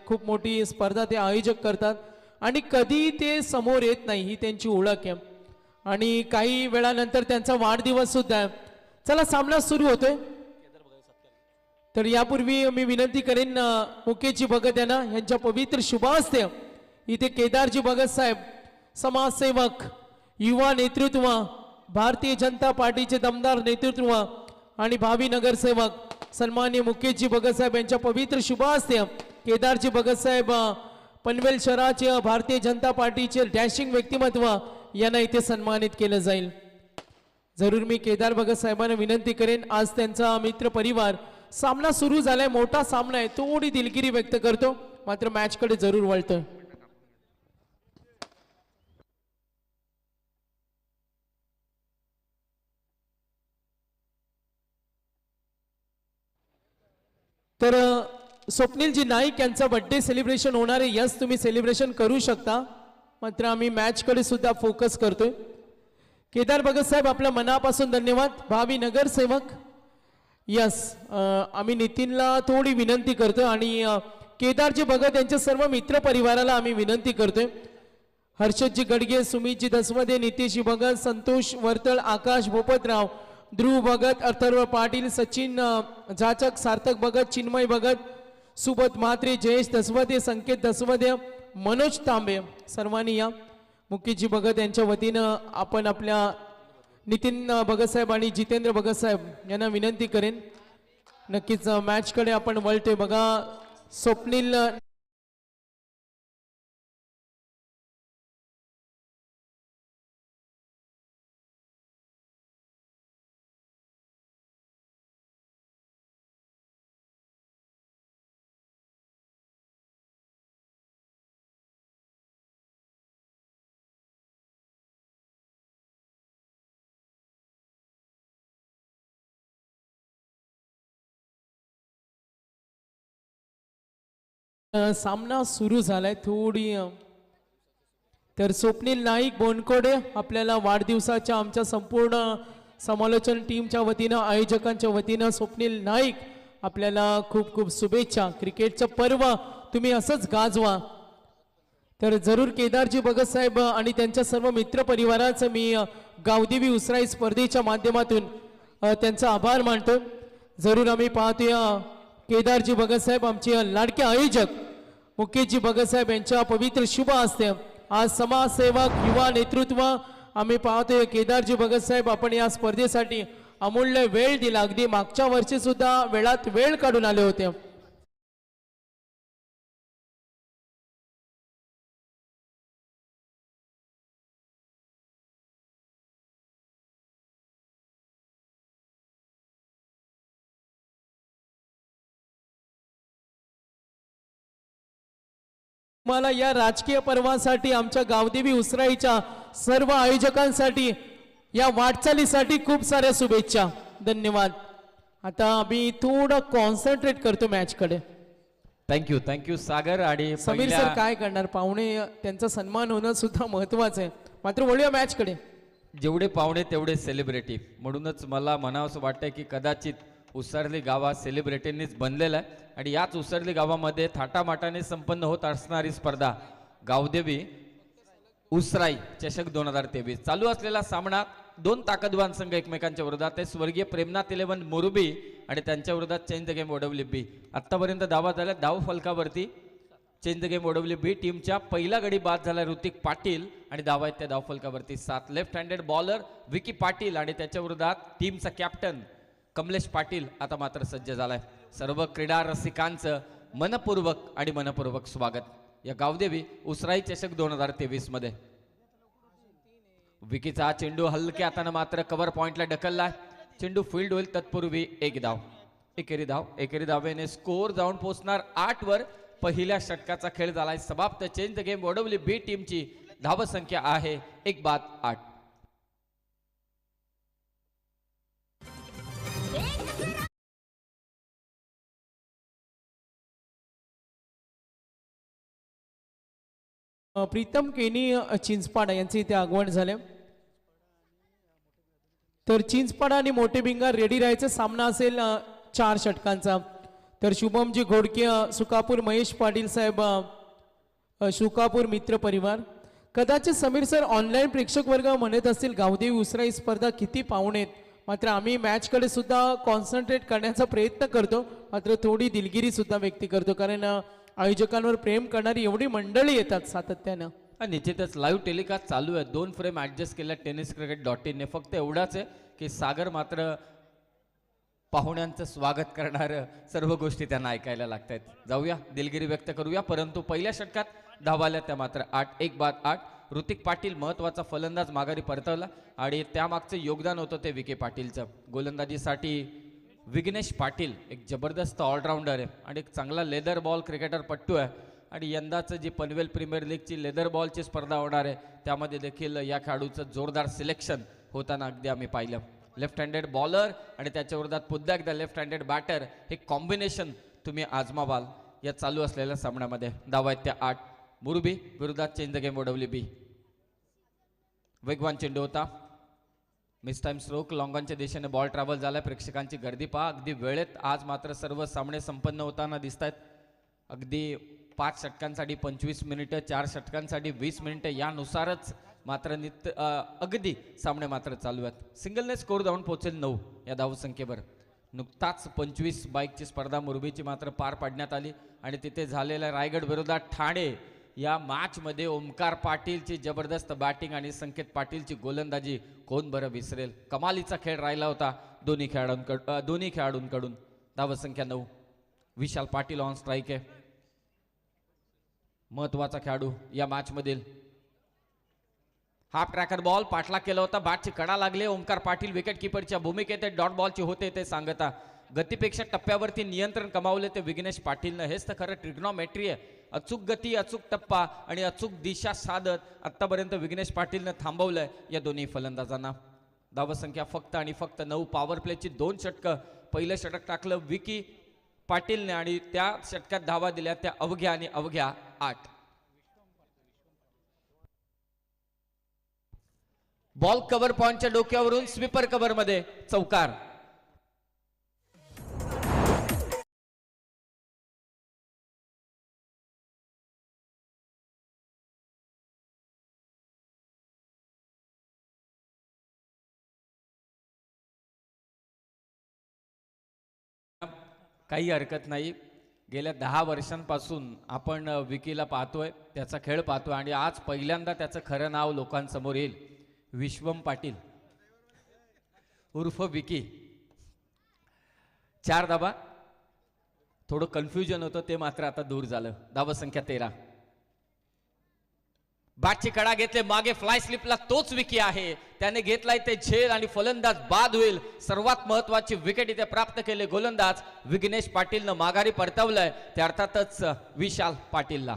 खूप मोठी स्पर्धा ते आयोजक करतात आणि कधी ते समोर येत नाही, ही त्यांची ओळख आहे. आणि काही वेळानंतर त्यांचा वाढदिवस सुद्धा आहे. चला सामना सुरू होतोय. तर यापूर्वी मी विनंती करेन मुकेशजी भगत यांना यांच्या पवित्र शुभास्ते इथे केदारजी भगत साहेब समाजसेवक, युवा नेतृत्व, भारतीय जनता पार्टीचे दमदार नेतृत्व आणि भावी नगरसेवक सन्माननीय मुकेशजी भगत साहेब यांच्या पवित्र शुभास्ते केदारजी भगत साहेब पनवेल शहराचे भारतीय जनता पार्टीचे डॅशिंग व्यक्तिमत्व यांना इथे सन्मानित केलं जाईल. जरूर मी केदार भगत साहेबांना विनंती करेन, आज त्यांचा मित्र परिवार सामना सुरू झालाय, मोठा सामना आहे, थोडी दिलगिरी व्यक्त करतो, मात्र मॅच कडे जरूर वळतोय. तर स्वप्नीलजी नाईक यांचा बर्थडे सेलिब्रेशन होणार आहे. यस, तुम्ही सेलिब्रेशन करू शकता, मात्र आम्ही मॅच कडे सुद्धा फोकस करतोय. केदार भगत साहेब आपल्या मनापासून धन्यवाद. भावी नगरसेवक यस, आम्ही नितीनला थोडी विनंती करतोय आणि केदारजी भगत यांच्या सर्व मित्र परिवाराला आम्ही विनंती करतोय. हर्षदजी गडगे, सुमितजी दसवदे, नितेशजी भगत, संतोष वर्तळ, आकाश भोपतराव, ध्रुव भगत, अथर्व पाटील, सचिन जाचक, सार्थक भगत, चिन्मय भगत, सुबोध म्हात्रे, जयेश दसवदे, संकेत दसवदे, मनोज तांबे, सर्वांनी या. मुकेशजी भगत यांच्या वतीनं आपण आपल्या नितीन भगत साहेब आणि जितेंद्र भगत साहेब यांना विनंती करेन, नक्कीच मॅच कडे आपण वळतोय. बघा स्वप्नील सामना सुरू झालाय थोडी. तर स्वप्नील नाईक बोनकोडे आपल्याला वाढदिवसाच्या आमच्या संपूर्ण समालोचन टीमच्या वतीनं, आयोजकांच्या वतीनं स्वप्नील नाईक आपल्याला खूप खूप शुभेच्छा. क्रिकेटचं पर्व तुम्ही असंच गाजवा. तर जरूर केदारजी भगत साहेब आणि त्यांच्या सर्व मित्र परिवाराचं मी गावदेवी उसराई स्पर्धेच्या माध्यमातून त्यांचा आभार मानतो. जरूर आम्ही पाहतोय केदारजी भगत साहेब आमचे लाडके आयोजक मुकेशजी भगत साहेब यांच्या पवित्र शुभ हस्ते आज समाजसेवक, युवा नेतृत्व आम्ही पाहतोय. केदारजी भगत साहेब आपण या स्पर्धेसाठी अमूल्य वेळ दिला, अगदी मागच्या वर्षी सुद्धा वेळात वेळ काढून आले होते. मला या राजकीय पर्वासाठी आमच्या गावदेवी उसराईच्या सर्व आयोजकांसाठी या वाटचालीसाठी खूप साऱ्या शुभेच्छा. धन्यवाद. आता आम्ही थोडं कॉन्सन्ट्रेट करतो मॅच कडे. थँक्यू सागर. आणि समीर सर काय करणार, पाहुणे त्यांचा सन्मान होणं सुद्धा महत्वाचं आहे, मात्र वळूया मॅच कडे. जेवढे पाहुणे तेवढे सेलिब्रिटी, म्हणूनच मला म्हणावंसं वाटतंय की कदाचित उसरली गावा सेलिब्रिटींनीच बनलेला आहे आणि याच उसरली गावामध्ये थाटामाटाने संपन्न होत असणारी स्पर्धा गावदेवी उसराई चषक 2023 चालू असलेला सामना दोन ताकदवान संघ एकमेकांच्या विरोधात आहे. स्वर्गीय प्रेमनाथ 11 मोरबी आणि त्यांच्या विरोधात चेंज द गेम OWB. आतापर्यंत धावा झाल्या धाव फलकावरती. चेंज द गेम OWB टीमच्या पहिला गडी बाद झाला ऋतिक पाटील आणि धावा आहेत त्या धाव फलकावरती 7. Left handed bowler Vicky Patil आणि त्याच्या विरोधात टीमचा कॅप्टन कमलेश पाटील आता मात्र सज्ज झालाय. सर्व क्रीडा रसिकांचं मनपूर्वक स्वागत या गावदेवी उसराई चषक 2023 मध्ये. विकीचा चेंडू हलक्या हाताने मात्र कव्हर पॉइंटला ढकलला. चेंडू फील्ड होईल तत्पूर्वी एक धाव. एकेरी धावेने स्कोर जाऊन पोहोचणार 8 वर. पहिल्या षटकाचा खेळ झालाय समाप्त. चेंज द गेम OWB टीमची धाव संख्या आहे 1 बाद 8. प्रीतम केनी चिंचपाडा यांचे इथे आगमन झाले. तर चिंचपाडा आणि मोठे भिंगार रेडी राहायचं. सामना असेल 4 षटकांचा. तर शुभमजी घोडके सुकापूर महेश पाटील साहेब सुकापूर मित्र परिवार. कदाचित समीर सर ऑनलाईन प्रेक्षक वर्ग म्हणत असतील गावदेवी उसरा ही स्पर्धा किती पाहुणे आहेत, मात्र आम्ही मॅचकडे सुद्धा कॉन्सन्ट्रेट करण्याचा प्रयत्न करतो, मात्र थोडी दिलगिरी सुद्धा व्यक्त करतो, कारण आयोजकांवर प्रेम करणारी एवढी मंडळी येतात सातत्यानं. निश्चितच लाईव्ह टेलिकास्ट चालू आहे. 2 फ्रेम ॲडजस्ट केल्या tenniscricket.in ने. फक्त एवढाच आहे की सागर मात्र पाहुण्यांचं स्वागत करणारं सर्व गोष्टी त्यांना ऐकायला लागत आहेत. जाऊया, दिलगिरी व्यक्त करूया. परंतु पहिल्या षटकात धावाल्या त्या मात्र 8. 1 बाद 8. ऋतिक पाटील महत्त्वाचा फलंदाज माघारी परतवला आणि त्यामागचं योगदान होतं ते विके पाटीलचं. गोलंदाजीसाठी विघ्नेश पाटील एक जबरदस्त ऑलराऊंडर आहे आणि एक चांगला लेदर बॉल क्रिकेटर पट्टू आहे. आणि यंदाचं जी पनवेल प्रीमियर लीगची लेदर बॉलची स्पर्धा होणार आहे त्यामध्ये देखील या खेळाडूचं जोरदार सिलेक्शन होताना अगदी आम्ही पाहिलं. लेफ्ट हँडेड बॉलर आणि त्याच्या विरोधात पुन्हा एकदा लेफ्ट हँडेड बॅटर, हे कॉम्बिनेशन तुम्ही आजमावाल या चालू असलेल्या सामन्यामध्ये. धावा आहेत त्या 8. मुरबी विरोधात चेंज द गेम OWB. वेगवान चेंडू होता. Miss time stroke. लॉंगॉनच्या दिशेने बॉल ट्रॅव्हल झाला. प्रेक्षकांची गर्दी पहा अगदी वेळेत. आज मात्र सर्व सामने संपन्न होताना दिसत आहेत. अगदी 5 षटकांसाठी 25 मिनिटं, 4 षटकांसाठी 20 मिनिटं यानुसारच मात्र अगदी सामने मात्र चालू आहेत. सिंगलने स्कोर जाऊन पोहोचेल 9 या धावसंख्येवर. नुकताच 25 बाईकची स्पर्धा मुरबीची मात्र पार पाडण्यात आली आणि तिथे झालेल्या रायगड विरोधात ठाणे या मॅचमध्ये ओमकार पाटीलची जबरदस्त बॅटिंग आणि संकेत पाटीलची गोलंदाजी कोण बरं विसरेल. कमालीचा खेळ राहिला होता दोन्ही खेळाडूंकडून. धावसंख्या 9. विशाल पाटील ऑन स्ट्राईक आहे, महत्वाचा खेळाडू या मॅच मधील. हाफ ट्रॅकर बॉल पाठलाग केला होता. बॅटची कडा लागले. ओमकार पाटील विकेट किपरच्या भूमिकेत डॉट बॉलची होते ते सांगता. गतीपेक्षा टप्प्यावरती नियंत्रण कमावले ते विघ्नेश पाटीलनं. हेच तर खरं ट्रिग्नॉमेट्री आहे. अचूक गती, अचूक टप्पा आणि अचूक दिशा साधत आतापर्यंत विघ्नेश पाटीलनं थांबवलंय या दोन्ही फलंदाजांना. धावसंख्या फक्त आणि फक्त 9. पॉवर प्लेची 2 षटकं. पहिलं षटक टाकलं विकी पाटीलने आणि त्या षटकात धावा दिल्या त्या अवघ्या आणि अवघ्या 8. बॉल कव्हर पॉइंटच्या डोक्यावरून स्वीपर कव्हर मध्ये चौकार. काही हरकत नाही. गेल्या 10 वर्षांपासून आपण विकीला पाहतोय, त्याचा खेळ पाहतोय आणि आज पहिल्यांदा त्याचं खरं नाव लोकांसमोर येईल. विश्वम पाटील उर्फ विकी. 4 धाबा. थोडं कन्फ्युजन होतं ते मात्र आता दूर झालं. धावसंख्या 13. बॅटची कडा घेतले मागे. फ्लाय स्लिपला तोच विकी आहे. त्याने घेतलाय ते झेल आणि फलंदाज बाद होईल. सर्वात महत्वाची विकेट इथे प्राप्त केले गोलंदाज विघ्नेश पाटीलनं माघारी परतवलंय ते अर्थातच विशाल पाटीलला.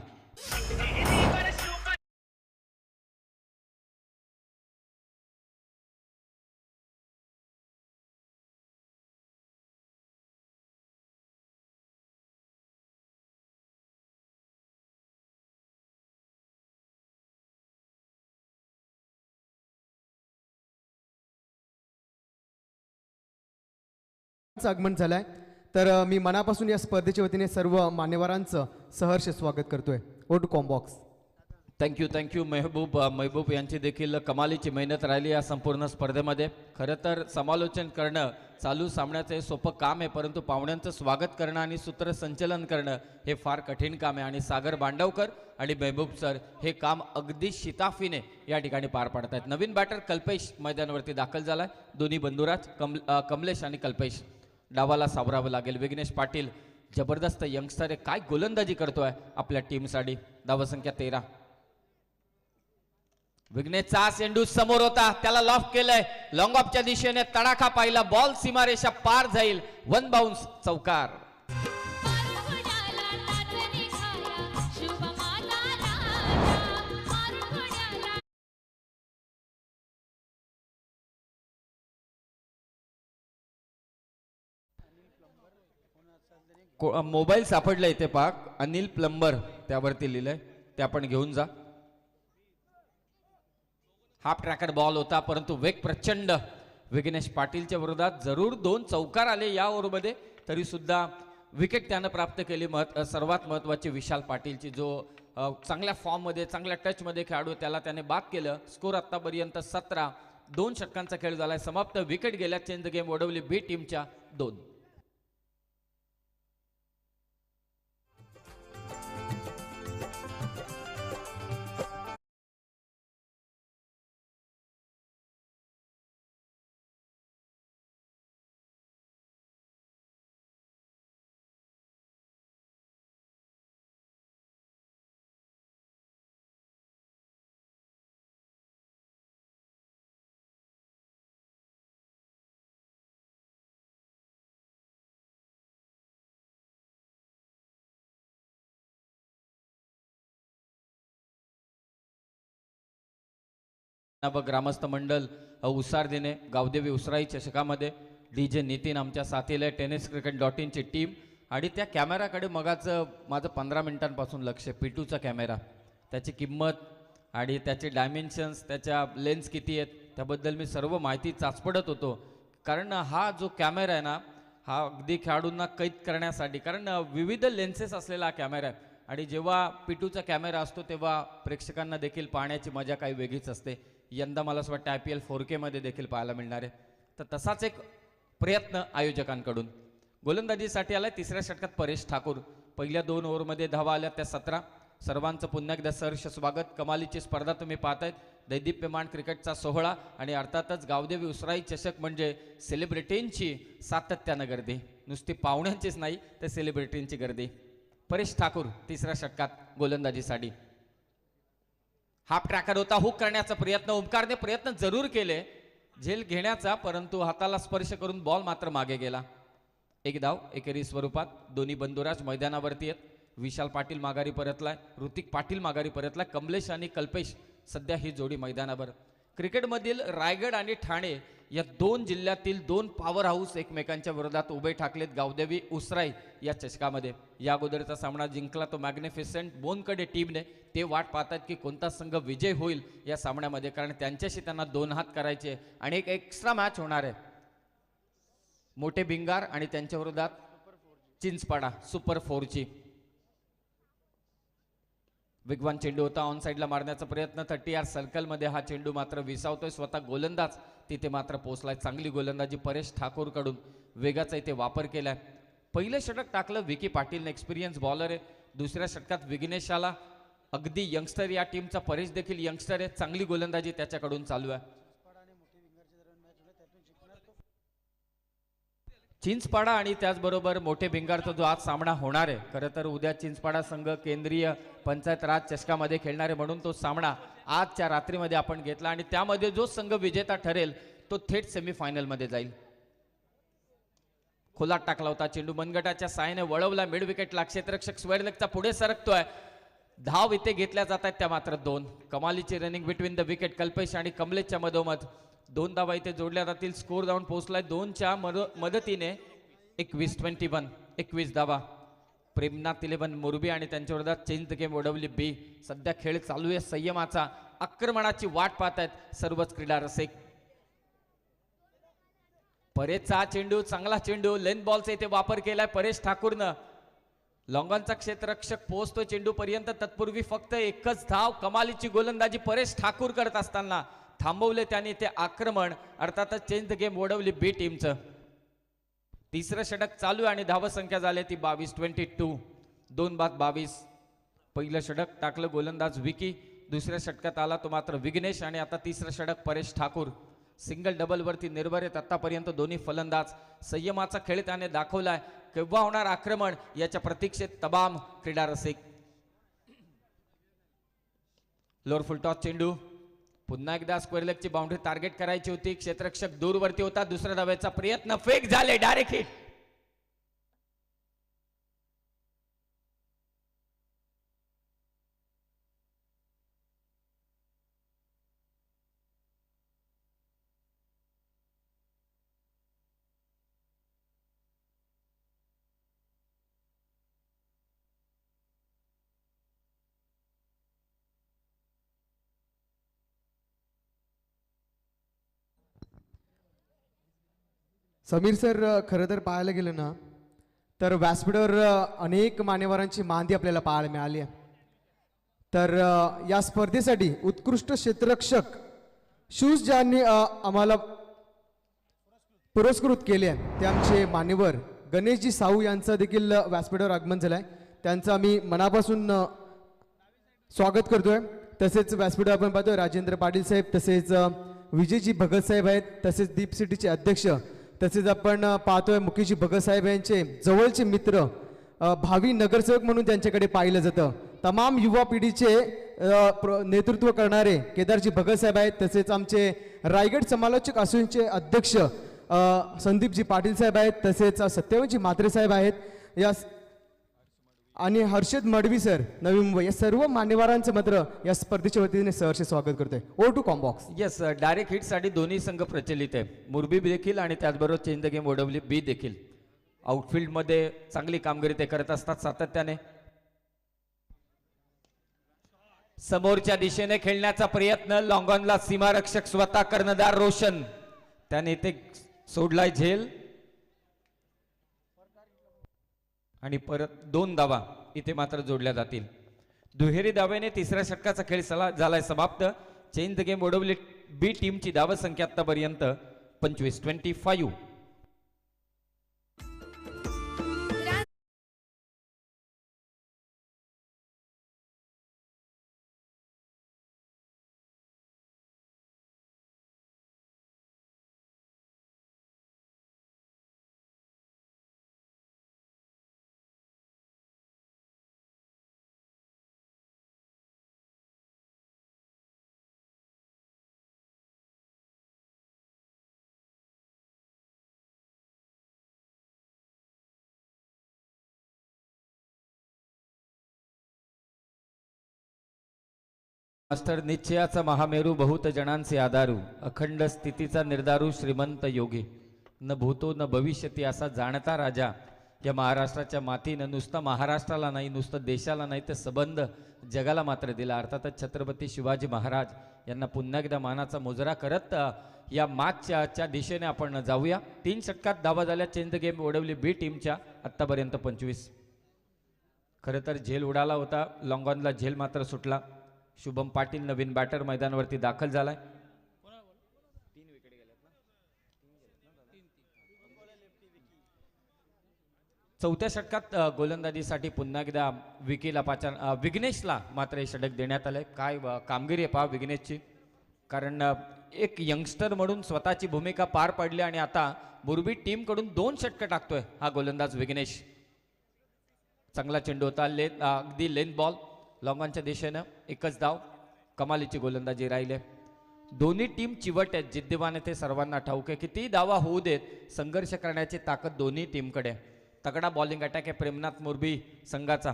आगमन झालंय. तर मी मनापासून या स्पर्धेच्या वतीने सर्व मान्यवरांचं सहर्ष स्वागत करतोय. ओट कॉम्बॉक्स. थँक्यू महबूब यांची देखील कमालीची मेहनत राहिली या संपूर्ण स्पर्धेमध्ये. खरं तर समालोचन करणं चालू सामन्याचं हे सोपं काम आहे, परंतु पाहुण्यांचं स्वागत करणं आणि सूत्रसंचलन करणं हे फार कठीण काम आहे आणि सागर बांडवकर आणि महबूब सर हे काम अगदी शिताफीने या ठिकाणी पार पाडत आहेत. नवीन बॅटर कल्पेश मैदानावरती दाखल झालाय. दोन्ही बंधुराज कमलेश आणि कल्पेश. डावाला सावरावं लागेल. विघ्नेश पाटील जबरदस्त यंगस्टर आहे. काय गोलंदाजी करतोय आपल्या टीमसाठी. धावसंख्या 13. विघ्नेशचा चेंडू समोर होता, त्याला लॉफ केलंय. लॉंग ऑफच्या दिशेने तडाखा पाहिला. बॉल सीमारेषा पार जाईल. 1 बाउन्स चौकार. मोबाईल सापडला इथे पाक. अनिल प्लंबर त्यावरती लिहिलंय, ते आपण घेऊन जा. हाफ ट्रॅकर बॉल होता, परंतु वेग प्रचंड. विघ्नेश पाटीलच्या विरोधात जरूर 2 चौकार आले या ओव्हरमध्ये, तरी सुद्धा विकेट त्यानं प्राप्त केली. सर्वात महत्त्वाची विशाल पाटीलची, जो चांगल्या फॉर्ममध्ये चांगल्या टचमध्ये खेळाडू, त्याला त्याने बाद केलं. स्कोर आत्तापर्यंत 17. 2 षटकांचा खेळ झालाय समाप्त. विकेट गेल्या. चेंज द गेम ओढवली बी टीमच्या 2. ग्रामस्थ मंडळ उसारदेने गावदेवी उसराई चषकामध्ये DJ नितीन आमच्या साथीला, tenniscricket.in ची टीम. आणि त्या कॅमेराकडे मगाचं माझं 15 मिनिटांपासून लक्ष. पिटूचा कॅमेरा, त्याची किंमत आणि त्याचे डायमेन्शन्स, त्याच्या लेन्स किती आहेत त्याबद्दल मी सर्व माहिती चाचपडत होतो. कारण हा जो कॅमेरा आहे ना, हा अगदी खेळाडूंना कैद करण्यासाठी, कारण विविध लेन्सेस असलेला हा कॅमेरा आहे. आणि जेव्हा पिटूचा कॅमेरा असतो तेव्हा प्रेक्षकांना देखील पाहण्याची मजा काही वेगळीच असते. यंदा मला असं वाटतं IPL 4K मध्ये देखील पाहायला मिळणार आहे. तर तसाच एक प्रयत्न आयोजकांकडून. गोलंदाजीसाठी आलाय तिसऱ्या षटकात परेश ठाकूर. पहिल्या 2 ओव्हरमध्ये धावा आल्या त्या 17. सर्वांचं पुन्हा एकदा सहर्ष स्वागत. कमालीची स्पर्धा तुम्ही पाहतायत. दैदिप्यमान क्रिकेटचा सोहळा आणि अर्थातच गावदेवी उसराई चषक म्हणजे सेलिब्रिटींची सातत्यानं गर्दी. नुसती पाहुण्यांचीच नाही तर सेलिब्रिटींची गर्दी. परेश ठाकूर तिसऱ्या षटकात गोलंदाजीसाठी. हाफ ट्रॅकर होता. हुक करण्याचा प्रयत्न, ओमकारने प्रयत्न जरूर केले झेल घेण्याचा, परंतु हाताला स्पर्श करून बॉल मात्र मागे गेला. 1 धाव एकेरी स्वरूपात. दोन्ही बंधुराज मैदानावरती आहेत. विशाल पाटील माघारी परतलाय, ऋतिक पाटील माघारी परतलाय, कमलेश आणि कल्पेश सध्या ही जोडी मैदानावर. क्रिकेटमधील रायगड आणि ठाणे या 2 जिल्ह्यातील 2 पॉवर हाऊस एकमेकांच्या विरोधात उभे ठाकलेत गावदेवी उसराई या चषकामध्ये. या अगोदरचा सामना जिंकला तो मॅग्निफिसंट बोनकडे टीमने. ते वाट पाहतात की कोणता संघ विजय होईल या सामन्यामध्ये, कारण त्यांच्याशी त्यांना 2 हात करायचे आणि एक एक्स्ट्रा मॅच होणार आहे. मोठे भिंगार आणि त्यांच्या विरोधात चिंचपाडा सुपर 4ची. वेगवान चेंडू होता. ऑन साईडला मारण्याचा प्रयत्न. 30 सर्कलमध्ये हा चेंडू मात्र विसावतोय. स्वतः गोलंदाज तिथे मात्र पोहोचलाय. चांगली गोलंदाजी परेश ठाकूर कडून. वेगाचा इथे वापर केलाय. पहिलं षटक टाकलं विकी पाटीलने, एक्सपिरियन्स बॉलर आहे. दुसऱ्या षटकात विघ्नेशाला, अगदी यंगस्टर या टीमचा परेश देखील यंगस्टर आहे. चांगली गोलंदाजी त्याच्याकडून चालू आहे. चिंचपाडा आणि त्याचबरोबर मोठे भिंगारचा जो आज सामना होणार आहे. खरं तर उद्या चिंचपाडा संघ केंद्रीय पंचायत राज चषकामध्ये खेळणार आहे, म्हणून तो सामना आजच्या रात्रीमध्ये आपण घेतला आणि त्यामध्ये जो संघ विजेता ठरेल तो थेट सेमीफायनलमध्ये जाईल. खोलात टाकला होता चेंडू, मनगटाच्या साहाय्याने वळवला. मिड विकेटला क्षेत्ररक्षक स्क्वेअर लेगचा पुढे सरकतोय. धाव इथे घेतल्या जात आहेत त्या मात्र 2. कमालीची running between the wicket. Kalpesh आणि कमलेशच्या मधोमध 2 धावा इथे जोडल्या जातील. स्कोर जाऊन पोहोचलाय 2च्या मदतीने 21-21. 21 धावा. प्रेमनाथ 11 मोरबी आणि त्यांच्या विरोधात चेंज द गेम ओढवली बी. सध्या खेळ चालू आहे संयमाचा. आक्रमणाची वाट पाहत आहेत सर्वच क्रीडा रसिक. परेशचा चेंडू, चांगला चेंडू, लेन बॉलचा इथे वापर केलाय परेश ठाकूरनं. लॉंगॉनचा क्षेत्ररक्षक पोहोचतो चेंडू पर्यंत. तत्पूर्वी फक्त एकच धाव. कमालीची गोलंदाजी परेश ठाकूर करत असताना थांबवले त्यांनी ते आक्रमण. अर्थातच चेंज द गेम ओढवली बी टीमचं. तिसरं षटक चालू आणि धावसंख्या झाली ती 22-22. 2 बाद 22. पहिलं षटक टाकलं गोलंदाज विकी. दुसऱ्या षटकात आला तो मात्र विघ्नेश आणि आता तिसरं षटक परेश ठाकूर. सिंगल डबल वरती निर्भर आहेत आतापर्यंत दोन्ही फलंदाज. संयमाचा खेळ त्याने दाखवलाय. केव्हा होणार आक्रमण याच्या प्रतीक्षेत तमाम क्रीडा रसिक. लोअर फुल टॉस चेंडू. पुन्हा एकदा स्क्वेअर लेगची बाउंड्री टार्गेट करायची होती. क्षेत्ररक्षक दूरवरती होता. दुसऱ्या धावेचा प्रयत्न फेक झाले. Direct hit. समीर सर, खरं तर पाहायला गेलं ना तर व्यासपीठावर अनेक मान्यवरांची मांदी आपल्याला पाहायला मिळाली आहे. तर या स्पर्धेसाठी उत्कृष्ट क्षेत्ररक्षक शूज ज्यांनी आम्हाला पुरस्कृत केले आहे ते आमचे मान्यवर गणेशजी साहू यांचं देखील व्यासपीठावर आगमन झालं आहे. त्यांचं आम्ही मनापासून स्वागत करतोय. तसेच व्यासपीठावर आपण पाहतोय राजेंद्र पाटील साहेब, तसेच विजयजी भगत साहेब आहेत, तसेच दीप सिटीचे अध्यक्ष, तसेच आपण पाहतोय मुकेशजी भगत साहेब यांचे जवळचे मित्र, भावी नगरसेवक म्हणून त्यांच्याकडे पाहिलं जातं. तमाम युवा पिढीचे नेतृत्व करणारे केदारजी भगत साहेब आहेत. तसेच आमचे रायगड समालोचक असोसिएशनचे अध्यक्ष संदीपजी पाटील साहेब आहेत. तसेच सत्यवनजी म्हात्रे साहेब आहेत या आणि हर्षद मडवी सर नवी मुंबई, या सर्व मान्यवरांचं मात्र या स्पर्धेच्या वतीने सहर्ष स्वागत करतोय. ओ टू कॉम्बॉक्स. येस, डायरेक्ट हिटसाठी दोन्ही संघ प्रचलित आहे. मुरबी देखील आणि त्याचबरोबर चेंज द गेम ओडब्ल्यू बी देखील. आउटफील्डमध्ये चांगली कामगिरी ते करत असतात सातत्याने. समोरच्या दिशेने खेळण्याचा प्रयत्न, लॉंगॉनला सीमारक्षक स्वतः कर्णधार रोशन, त्याने ते सोडलाय झेल आणि परत 2 धावा इथे मात्र जोडल्या जातील. दुहेरी धावेने तिसऱ्या षटकाचा खेळ झालाय समाप्त. चेंज द गेम ओडब्ल्यू बी टीमची धाव संख्या आतापर्यंत 25. मास्टर निश्चयाचा महामेरू, बहुत जणांचे आधारू, अखंड स्थितीचा निर्धारू, श्रीमंत योगी, न भूतो न भविष्यती असा जाणता राजा या महाराष्ट्राच्या मातीनं नुसतं महाराष्ट्राला नाही, नुसतं देशाला नाही, तर संबंध जगाला मात्र दिला. अर्थातच छत्रपती शिवाजी महाराज यांना पुन्हा एकदा मानाचा मुजरा करत या मागच्या दिशेने आपण जाऊया. 3 षटकात धावा झाल्या चेंज द गेम ओडब्ल्यू बी टीमच्या आत्तापर्यंत 25. खरं तर झेल उडाला होता, लॉंगॉनला झेल मात्र सुटला. शुभम पाटील नवीन बॅटर मैदानावरती दाखल झालाय. चौथ्या षटकात गोलंदाजीसाठी पुन्हा एकदा विघ्नेशला मात्र हे षटक देण्यात आलंय. काय कामगिरी आहे पहा विघ्नेशची, कारण एक यंगस्टर म्हणून स्वतःची भूमिका पार पाडली आणि आता मुरबी टीम कडून 2 षटकं टाकतोय हा गोलंदाज विघ्नेश. चांगला चेंडू होता, अगदी लेन बॉल लॉंगॉनच्या दिशेनं. 1च धाव, कमालीची गोलंदाजी राहिले. दोन्ही टीम चिवट आहेत, जिद्दीवान ते सर्वांना ठाऊक आहे. किती धावा होऊ देत, संघर्ष करण्याची ताकद दोन्ही टीमकडे. तगडा बॉलिंग अटॅक आहे प्रेमनाथ मुरबी संघाचा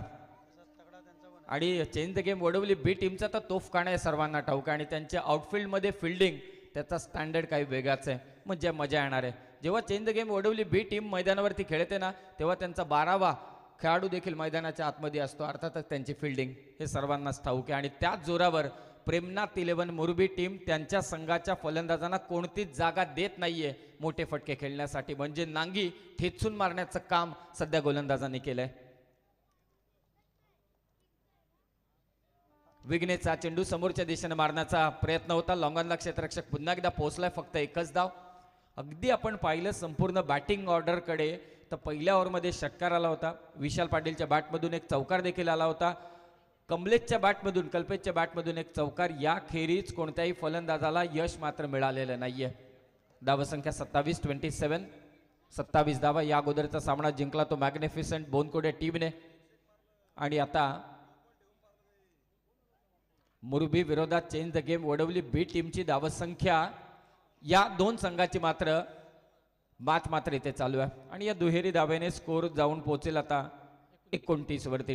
आणि चेंज द गेम ओडब्ल्यू बी टीमचा तर तोफखाना आहे, सर्वांना ठाऊक आहे. आणि त्यांच्या आउटफील्डमध्ये फिल्डिंग त्याचा स्टँडर्ड काही वेगळाच आहे, म्हणजे मजा येणार आहे. जेव्हा चेंज द गेम ओडब्ल्यू बी टीम मैदानावरती खेळते ना, तेव्हा त्यांचा 12वा खेळाडू देखील मैदानाच्या आतमध्ये असतो. अर्थातच त्यांची फिल्डिंग हे सर्वांनाच ठाऊक आहे. आणि त्याच जोरावर प्रेमनाथ 11 मुरबी टीम त्यांच्या संघाच्या फलंदाजांना कोणतीच जागा देत नाहीये मोठे फटके खेळण्यासाठी, म्हणजे नांगी ठेचून मारण्याचं काम सध्या गोलंदाजांनी केलंय. विघ्नेशचा चेंडू समोरच्या दिशेने मारण्याचा प्रयत्न होता. लॉंगॉनला क्षेत्ररक्षक पुन्हा एकदा पोहोचलाय, फक्त 1च धाव. अगदी आपण पाहिलं संपूर्ण बॅटिंग ऑर्डरकडे तर पहिल्या ओव्हरमध्ये षटकार आला होता, विशाल पाटीलच्या बॅटमधून एक चौकार देखील आला होता, कमलेशच्या बॅटमधून कल्पेशच्या बॅटमधून एक चौकार. याखेरीज कोणत्याही फलंदाजाला यश मात्र मिळालेलं नाहीये. धावसंख्या 27. 27 धावा. या अगोदरचा सामना जिंकला तो मॅग्निफिसंट बोनकोडे टीमने. आणि आता मुरबी विरोधात चेंज द गेम ओडब्ल्यू बी टीमची धावसंख्या या 2 संघाची मात्र इथे चालू आहे. आणि या दुहेरी धावेने स्कोर जाऊन पोहोचेल आता 29 वरती,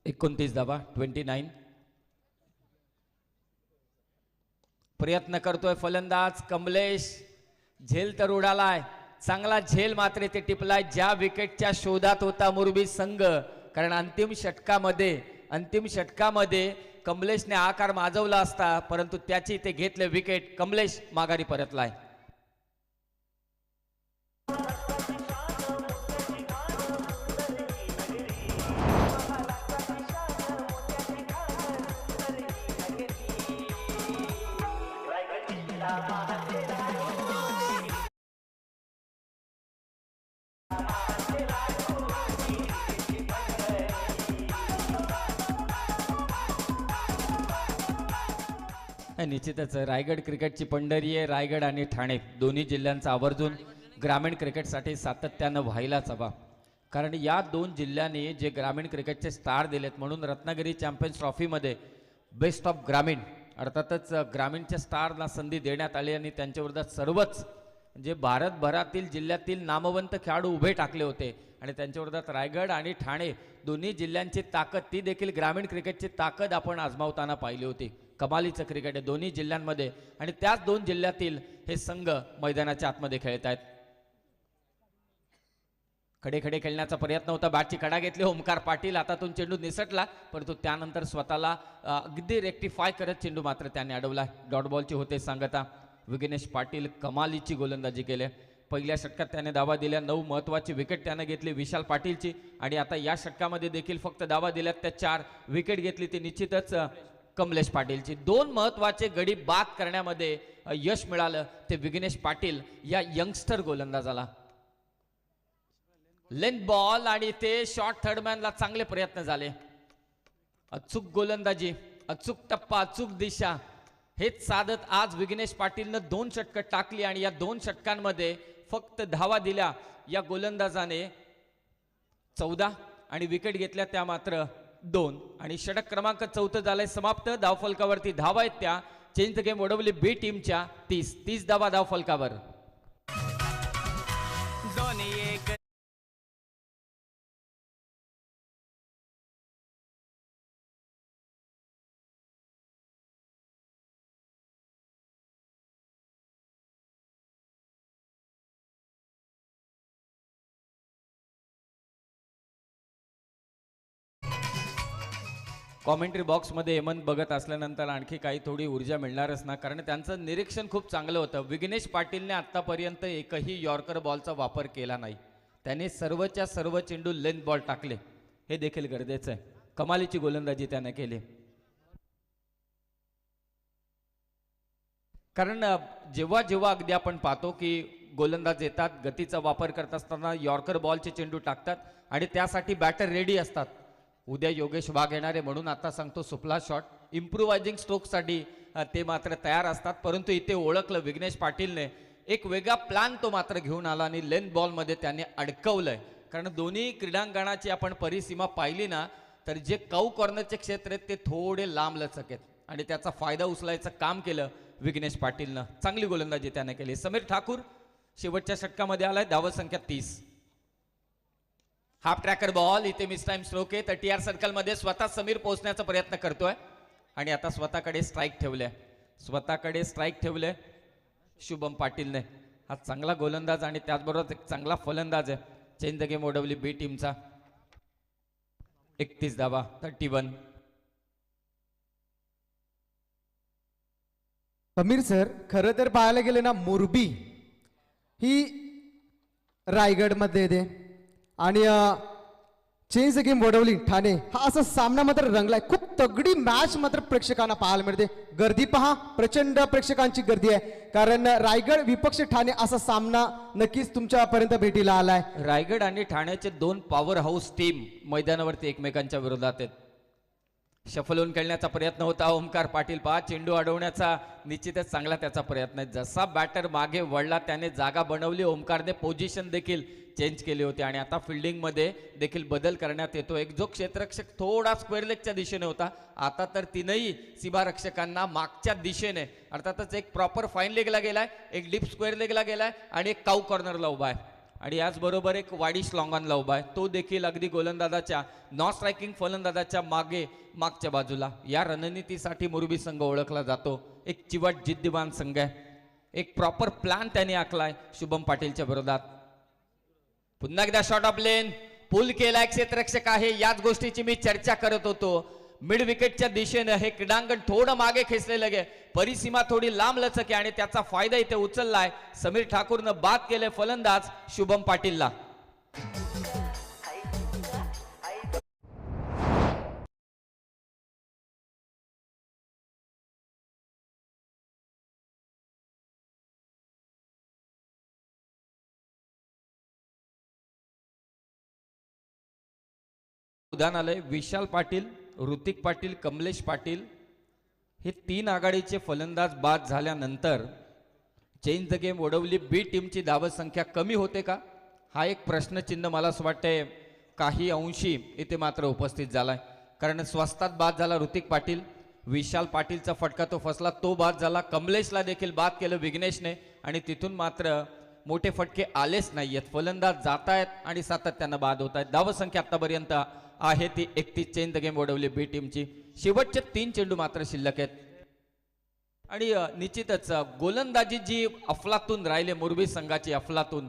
29. धावा, 29. प्रयत्न करतोय फलंदाज कमलेश. झेल तर उडालाय, चांगला झेल मात्र इथे टिपलाय. ज्या विकेटच्या शोधात होता मोरबी संघ, कारण अंतिम षटकामध्ये कमलेशने आकार माजवला असता, परंतु त्याची इथे घेतले विकेट. कमलेश माघारी परतलाय. निश्चितच रायगड क्रिकेटची पंढरी आहे. रायगड आणि ठाणे दोन्ही जिल्ह्यांचा आवर्जून ग्रामीण क्रिकेटसाठी सातत्यानं व्हायलाच हवा, कारण या दोन जिल्ह्यांनी जे ग्रामीण क्रिकेटचे स्टार दिलेत, म्हणून रत्नागिरी चॅम्पियन्स ट्रॉफीमध्ये बेस्ट ऑफ ग्रामीण अर्थातच ग्रामीणच्या स्टारला संधी देण्यात आली आणि त्यांच्याविरोधात सर्वच जे भारतभरातील जिल्ह्यातील नामवंत खेळाडू उभे टाकले होते आणि त्यांच्याविरोधात रायगड आणि ठाणे दोन्ही जिल्ह्यांची ताकद, ती देखील ग्रामीण क्रिकेटची ताकद आपण आजमावताना पाहिली होती. कमालीचं क्रिकेट आहे दोन्ही जिल्ह्यांमध्ये आणि त्याच दोन जिल्ह्यातील हे संघ मैदानाच्या आतमध्ये खेळत आहेत. खडे खडे खेळण्याचा प्रयत्न होता, बॅटची कडा घेतली ओमकार पाटील, हातातून चेंडू निसटला, परंतु त्यानंतर स्वतःला अगदी रेक्टिफाय करत चेंडू मात्र त्याने अडवला. डॉट बॉलची होते सांगता. विघ्नेश पाटील कमालीची गोलंदाजी केली. पहिल्या षटकात त्याने धावा दिल्या, 9 महत्वाची विकेट त्याने घेतली विशाल पाटीलची, आणि आता या षटकामध्ये देखील फक्त धावा दिल्यात त्या 4 विकेट घेतली ती निश्चितच कमलेश पाटीलची. 2 महत्वाचे गडी बाद करण्यामध्ये यश मिळालं ते विघ्नेश पाटील या यंगस्टर गोलंदाजाला. लेंथ बॉल आणि ते शॉर्ट थर्डमॅनला चांगले प्रयत्न झाले. अचूक गोलंदाजी, अचूक टप्पा, अचूक दिशा हेच साधत आज विघ्नेश पाटीलनं 2 षटकं टाकली आणि या 2 षटकांमध्ये फक्त धावा दिल्या या गोलंदाजाने 14 आणि विकेट घेतल्या त्या मात्र 2 आणि षटक क्रमांक 4 झालंय समाप्त. धावफलकावरती धावा आहेत त्या चेंज द गेम वडवली बी टीमच्या 30 धावा धावफलकावर. कॉमेंट्री बॉक्समध्ये हेमंत बघत असल्यानंतर आणखी काही थोडी ऊर्जा मिळणारच ना, कारण त्यांचं निरीक्षण खूप चांगलं होतं. विघ्नेश पाटीलने आत्तापर्यंत एकही यॉर्कर बॉलचा वापर केला नाही, त्याने सर्वच्या सर्व चेंडू लेंथ बॉल टाकले, हे देखील गरजेचं आहे. कमालीची गोलंदाजी त्याने केली, कारण जेव्हा जेव्हा अगदी आपण पाहतो की गोलंदाज येतात, गतीचा वापर करत असताना यॉर्कर बॉलचे चेंडू टाकतात आणि त्यासाठी बॅटर रेडी असतात. उद्या योगेश वाघ येणारे म्हणून आता सांगतो सुपला शॉट इम्प्रुव्हायझिंग स्ट्रोकसाठी ते मात्र तयार असतात, परंतु इथे ओळखलं विघ्नेश पाटीलने, एक वेगळा प्लॅन तो मात्र घेऊन आला आणि लेंथ बॉलमध्ये त्याने अडकवलंय. कारण दोन्ही क्रीडांगणाची आपण परिसीमा पाहिली ना, तर जे काऊ कॉर्नरचे क्षेत्र आहेत ते थोडे लांब लचक आहेत आणि त्याचा फायदा उचलायचं काम केलं विघ्नेश पाटीलनं. चांगली गोलंदाजी त्याने केली. समीर ठाकूर शेवटच्या षटकामध्ये आलाय, धावा संख्या 30. हाफ ट्रॅकर बॉल, इथे मिस टाइम स्ट्रोक आहे. तर टीआर सर्कलमध्ये स्वतः समीर पोहोचण्याचा प्रयत्न करतोय आणि आता स्वतःकडे स्ट्राईक ठेवले शुभम पाटीलने. हा चांगला गोलंदाज आणि त्याचबरोबर एक चांगला फलंदाज आहे. चेंज द गेम ओढवली बी टीमचा. 31 धावा 31. समीर सर, खरं तर पाहायला गेले ना, मोरबी ही रायगडमध्ये येते आणि change the game Wadavali Thane, हा असा सामना मात्र रंगलाय. खूप तगडी मॅच मात्र प्रेक्षकांना पाहायला मिळते. गर्दी पहा, प्रचंड प्रेक्षकांची गर्दी आहे, कारण रायगड विपक्ष ठाणे असा सामना नक्कीच तुमच्यापर्यंत भेटीला आलाय. रायगड आणि ठाण्याचे 2 पॉवर हाऊस टीम मैदानावरती एकमेकांच्या विरोधात आहेत. शफल होऊन खेळण्याचा प्रयत्न होता. ओमकार पाटील पहा, चेंडू अडवण्याचा निश्चितच चांगला त्याचा प्रयत्न आहे. जसा बॅटर मागे वळला त्याने जागा बनवली, ओमकारने पोझिशन देखील चेंज केली होती आणि आता फिल्डिंगमध्ये देखील बदल करण्यात येतो. एक जो क्षेत्ररक्षक थोडा स्क्वेअर लेगच्या दिशेने होता, आता तर 3ही सीमारक्षकांना मागच्या दिशेने, अर्थातच एक प्रॉपर फाईन लेगला गेलाय, एक डीप स्क्वेअर लेगला गेलाय आणि एक काऊ कॉर्नरला उभा आहे. आणि याचबरोबर एक वाडिश लॉंगॉनला उभा आहे, तो देखील अगदी गोलंदाजाच्या नॉन स्ट्रायकिंग फलंदाजाच्या मागच्या बाजूला. या रणनीतीसाठी मोरबी संघ ओळखला जातो. एक चिवट जिद्दीवान संघ आहे, एक प्रॉपर प्लॅन त्यांनी आखलाय शुभम पाटीलच्या विरोधात. पुन्हा एकदा शॉट ऑफ लेन पुल केलाय, क्षेत्ररक्षक आहे. याच गोष्टीची मी चर्चा करत होतो. मिड विकेटच्या दिशेने हे क्रीडांगण थोडं मागे खेचलेलं गे, परिसीमा थोडी लांब लचक आहे आणि त्याचा फायदा इथे उचललाय. समीर ठाकूरनं बाद केले फलंदाज शुभम पाटीलला. उदाहरण आलंय विशाल पाटील, ऋतिक पाटील, कमलेश पाटील हे 3 आघाडीचे फलंदाज बाद झाल्यानंतर चेंज द गेम वडवली बी टीमची धावसंख्या कमी होते का, हा एक प्रश्नचिन्ह मला असं वाटतंय काही अंशी इथे मात्र उपस्थित झालाय. कारण स्वस्तात बाद झाला ऋतिक पाटील, विशाल पाटीलचा फटका तो फसला, तो बाद झाला. कमलेशला देखील बाद केलं विघ्नेशने आणि तिथून मात्र मोठे फटके आलेच नाहीयेत. फलंदाज जात आहेत आणि सातत्यानं बाद होत आहेत. धावसंख्या आतापर्यंत आहे ती 31 चेंज द गेम वडवली बी टीमची. शेवटचे 3 चेंडू मात्र शिल्लक आहेत आणि निश्चितच गोलंदाजी जी अफलातून राहिले मोरबी संघाची, अफलातून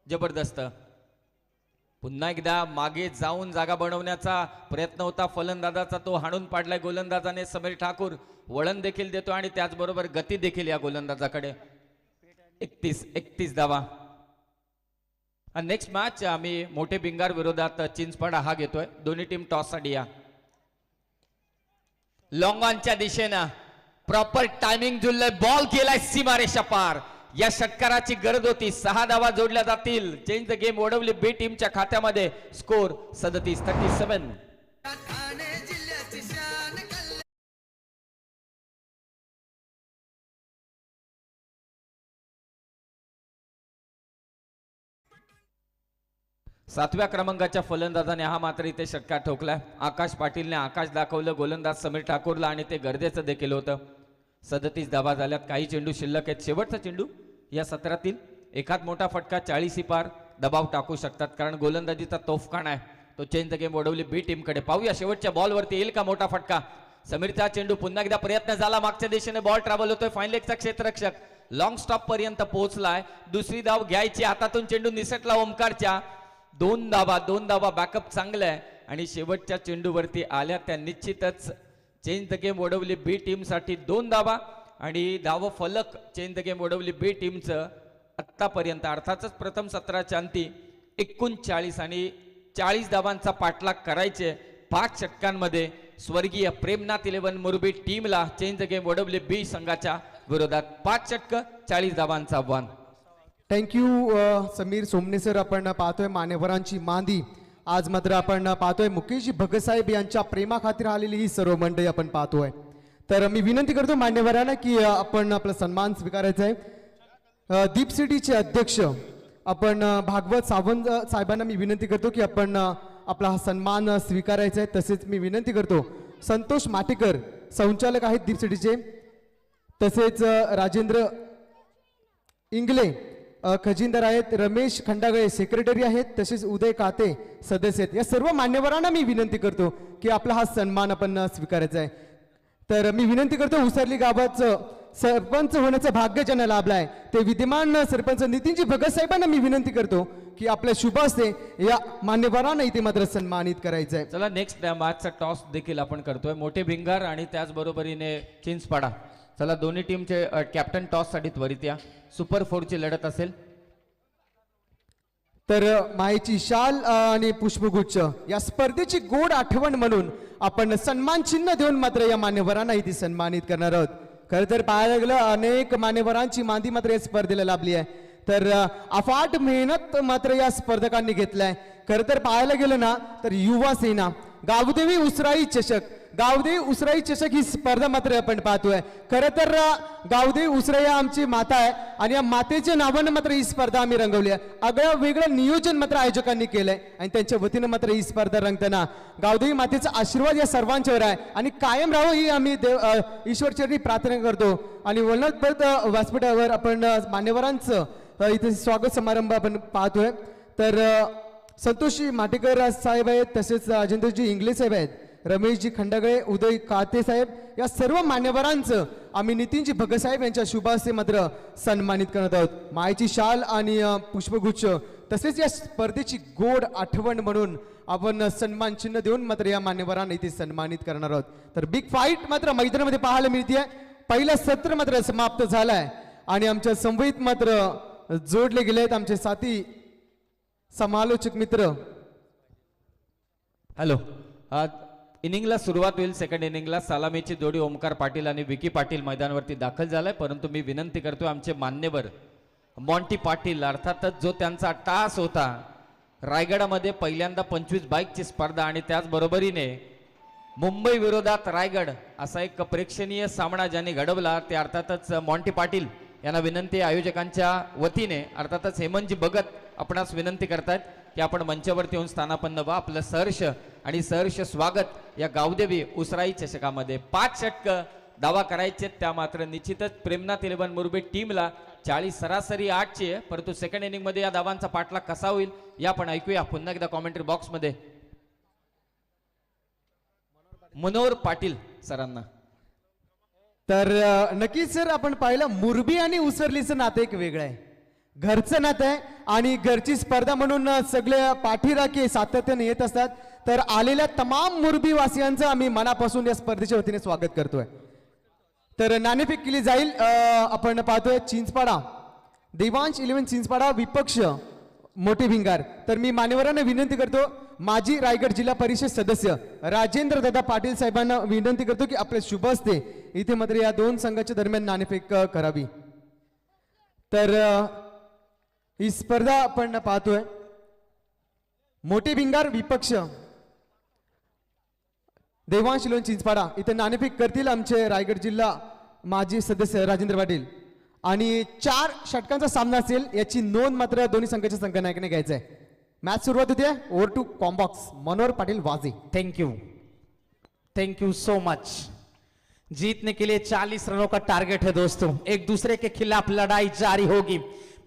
जबरदस्त. पुन्हा एकदा मागे जाऊन जागा बनवण्याचा प्रयत्न होता फलंदाजाचा, तो हाणून पाडलाय गोलंदाजाने. समीर ठाकूर वळण देखील देतो आणि त्याचबरोबर गती देखील या गोलंदाजाकडे. 31 धावा. नेक्स्ट मॅच आम्ही मोठे भिंगार विरोधात चिंचपाडा हा घेतोय. दोन्ही टीम टॉस साठी या. लॉंग ऑनच्या दिशेनं प्रॉपर टायमिंग जुळलंय, बॉल केलाय सीमारेषा पार. या षटकाराची गरज होती. 6 धावा जोडल्या जातील. चेंज द गेम वडवली बी टीमच्या खात्यामध्ये. स्कोर 37-37. सातव्या क्रमांकाच्या फलंदाजाने हा मात्र इथे षटकार ठोकलाय. आकाश पाटीलने आकाश दाखवलं गोलंदाज समीर ठाकूरला आणि ते गरजेचं देखील होतं. 37 धावा झाल्यात. काही चेंडू शिल्लक आहेत. शेवटचा चेंडू या सत्रातील. एखाद मोठा फटका 40 पार दबाव टाकू शकतात, कारण गोलंदाजीचा तोफखाना आहे तो change the game Vadavali B team कडे. पाहूया शेवटच्या बॉलवरती येईल का मोठा फटका. समीरचा चेंडू पुन्हा एकदा प्रयत्न झाला, मागच्या दिशेने बॉल ट्रॅव्हल होतोय. फाईन लेगचा क्षेत्ररक्षक लॉंग स्टॉप पर्यंत पोहोचलाय. दुसरी धाव घ्यायची. हातातून चेंडू निसटला ओमकारच्या. 2 धावा बॅकअप चांगलं आहे आणि शेवटच्या चेंडूवरती आल्या त्या निश्चितच change the game Vadavali B team साठी 2 धावा आणि धाव फलक change the game Vadavali B टीमचं आतापर्यंत अर्थातच प्रथम सत्राच्या अंती 39 आणि 40 धावांचा पाठलाग करायचे 5 षटकांमध्ये. स्वर्गीय प्रेमनाथ 11 मोरबी टीमला change the game Vadavali B संघाच्या विरोधात 5 षटक 40 धावांचं आव्हान. Thank you Sameer Somne sir. आपण पाहतोय मान्यवरांची मांदी. आज मात्र आपण पाहतोय मुकेशजी भगतसाहेब यांच्या प्रेमाखातीर आलेली ही सर्व मंडळी आपण पाहतोय. तर मी विनंती करतो मान्यवरांना की आपण आपला सन्मान स्वीकारायचा आहे. दीप सिटीचे अध्यक्ष आपण भागवत सावंत साहेबांना मी विनंती करतो की आपण आपला हा सन्मान स्वीकारायचा आहे. तसेच मी विनंती करतो संतोष माटेकर संचालक आहेत दीप सिटीचे, तसेच राजेंद्र इंगले खजिनदार आहेत, रमेश खंडागळे सेक्रेटरी आहेत, तसेच उदय काते सदस्य आहेत. या सर्व मान्यवरांना मी विनंती करतो की आपला हा सन्मान आपण स्वीकारायचा आहे. तर मी विनंती करतो उसरली गावाचं सरपंच होण्याचं भाग्य ज्यांना लाभलं आहे ते विद्यमान सरपंच नितीनजी भगत साहेबांना मी विनंती करतो की आपल्या शुभ हस्ते या मान्यवरांना इथे मात्र सन्मानित करायचं आहे. चला नेक्स्ट मॅचचा टॉस देखील आपण करतोय. मोठे भिंगार आणि त्याचबरोबरीने चिंचपाडा. चला दोन्ही टीमचे कॅप्टन टॉस साठी त्वरित या. सुपर 4 ची लढत असेल. तर मायेची शाल आणि पुष्पगुच्छ या स्पर्धेची गोड आठवण म्हणून आपण सन्मान चिन्ह देऊन मात्र या मान्यवरांना इथे सन्मानित करणार आहोत. खरं तर पाहायला गेलं अनेक मान्यवरांची मांदी मात्र या स्पर्धेला लाभली आहे. तर अफाट मेहनत मात्र या स्पर्धकांनी घेतलाय. खरं तर पाहायला गेलं ना तर युवा सेना गावदेवी उसराई चषक, गावदेवी उसराई चषक ही स्पर्धा मात्र आपण पाहतोय. खरं तर गावदेवी उसराई आमची माता आहे आणि या मातेच्या नावानं मात्र ही स्पर्धा आम्ही रंगवली आहे. आगळं वेगळं नियोजन मात्र आयोजकांनी केलंय आणि त्यांच्या वतीनं मात्र ही स्पर्धा रंगताना गावदेवी मातेचा आशीर्वाद या सर्वांच्यावर आहे आणि कायम राहो ही आम्ही ईश्वरचरणी प्रार्थना करतो. आणि वळणात परत व्यासपीठावर आपण मान्यवरांचं इथे स्वागत समारंभ आपण पाहतोय. तर संतोषजी माटेकर साहेब आहेत, तसेच राजेंद्रजी इंगले साहेब आहेत, रमेशजी खंडागळे, उदय काते साहेब, या सर्व मान्यवरांचं आम्ही नितीनजी भगत साहेब यांच्या शुभ हस्ते मात्र सन्मानित करत आहोत. मायेची शाल आणि पुष्पगुच्छ तसेच या स्पर्धेची गोड आठवण म्हणून आपण सन्मान चिन्ह देऊन मात्र या मान्यवरांना इथे सन्मानित करणार आहोत. तर बिग फाईट मात्र मैदानामध्ये पाहायला मिळते. पहिलं सत्र मात्र समाप्त झालंय आणि आमच्या संवयित मात्र जोडले गेले आहेत आमचे साथी समालोचक मित्र. हॅलो, इनिंगला सुरुवात होईल. सेकंड इनिंगला सलामीची जोडी ओमकार पाटील आणि विकी पाटील मैदानावरती दाखल झालाय. परंतु मी विनंती करतोय आमचे मान्यवर मॉन्टी पाटील, अर्थातच जो त्यांचा टास होता रायगडामध्ये पहिल्यांदा 25 बाईकची स्पर्धा आणि त्याचबरोबरीने मुंबई विरोधात रायगड असा एक प्रेक्षणीय सामना ज्यांनी घडवला ते अर्थातच मॉन्टी पाटील यांना विनंती आयोजकांच्या वतीने. अर्थातच हेमंतजी भगत आपणास विनंती करतायत की आपण मंचावरती येऊन स्थानापन्न व्हा. आपलं सहर्ष आणि सहर्ष स्वागत या गावदेवी उसराई चषकामध्ये. 5 षटक दावा करायचे त्या मात्र निश्चितच प्रेमनाथ 11 मुरबी टीमला 40 सरासरी 8ची आहे. परंतु सेकंड इनिंग मध्ये या धावांचा पाठलाग कसा होईल या आपण ऐकूया पुन्हा एकदा कॉमेंट्री बॉक्स मध्ये मनोहर पाटील सरांना. तर नक्कीच सर, आपण पाहिलं मुरबी आणि उसरलीचं नातं एक वेगळं आहे, घरचं नातं आहे आणि घरची स्पर्धा म्हणून सगळे पाठीराखे सातत्याने येत असतात. तर आलेल्या तमाम मुरबी वासियांचं आम्ही मनापासून या स्पर्धेच्या वतीने स्वागत करतोय. तर नाणेफेक केली जाईल. आपण पाहतोय चिंचपाडा देवांश 11 चिंचपाडा विपक्ष मोठे भिंगार. तर मी मान्यवरांना विनंती करतो, माजी रायगड जिल्हा परिषद सदस्य राजेंद्र दादा पाटील साहेबांना विनंती करतो की आपले शुभ हस्ते इथे मात्र या दोन संघाच्या दरम्यान नाणेफेक करावी. तर ही स्पर्धा आपण पाहतोय मोठे भिंगार विपक्ष देवांश 11 चिंचपाडा. इथे नाणेफेक करतील आमचे रायगड जिल्हा माजी सदस्य राजेंद्र पाटील आणि 4 षटकांचा सामना असेल याची नोंद मात्र दोन्ही संघाच्या संघनायकाने घ्यायचं आहे. मैच शुरुआत होती है. Over to comm box Manohar Patil वाजी. Thank you so much. जीतने के लिए 40 रनों का टारगेट है दोस्तों. एक दूसरे के खिलाफ लड़ाई जारी होगी.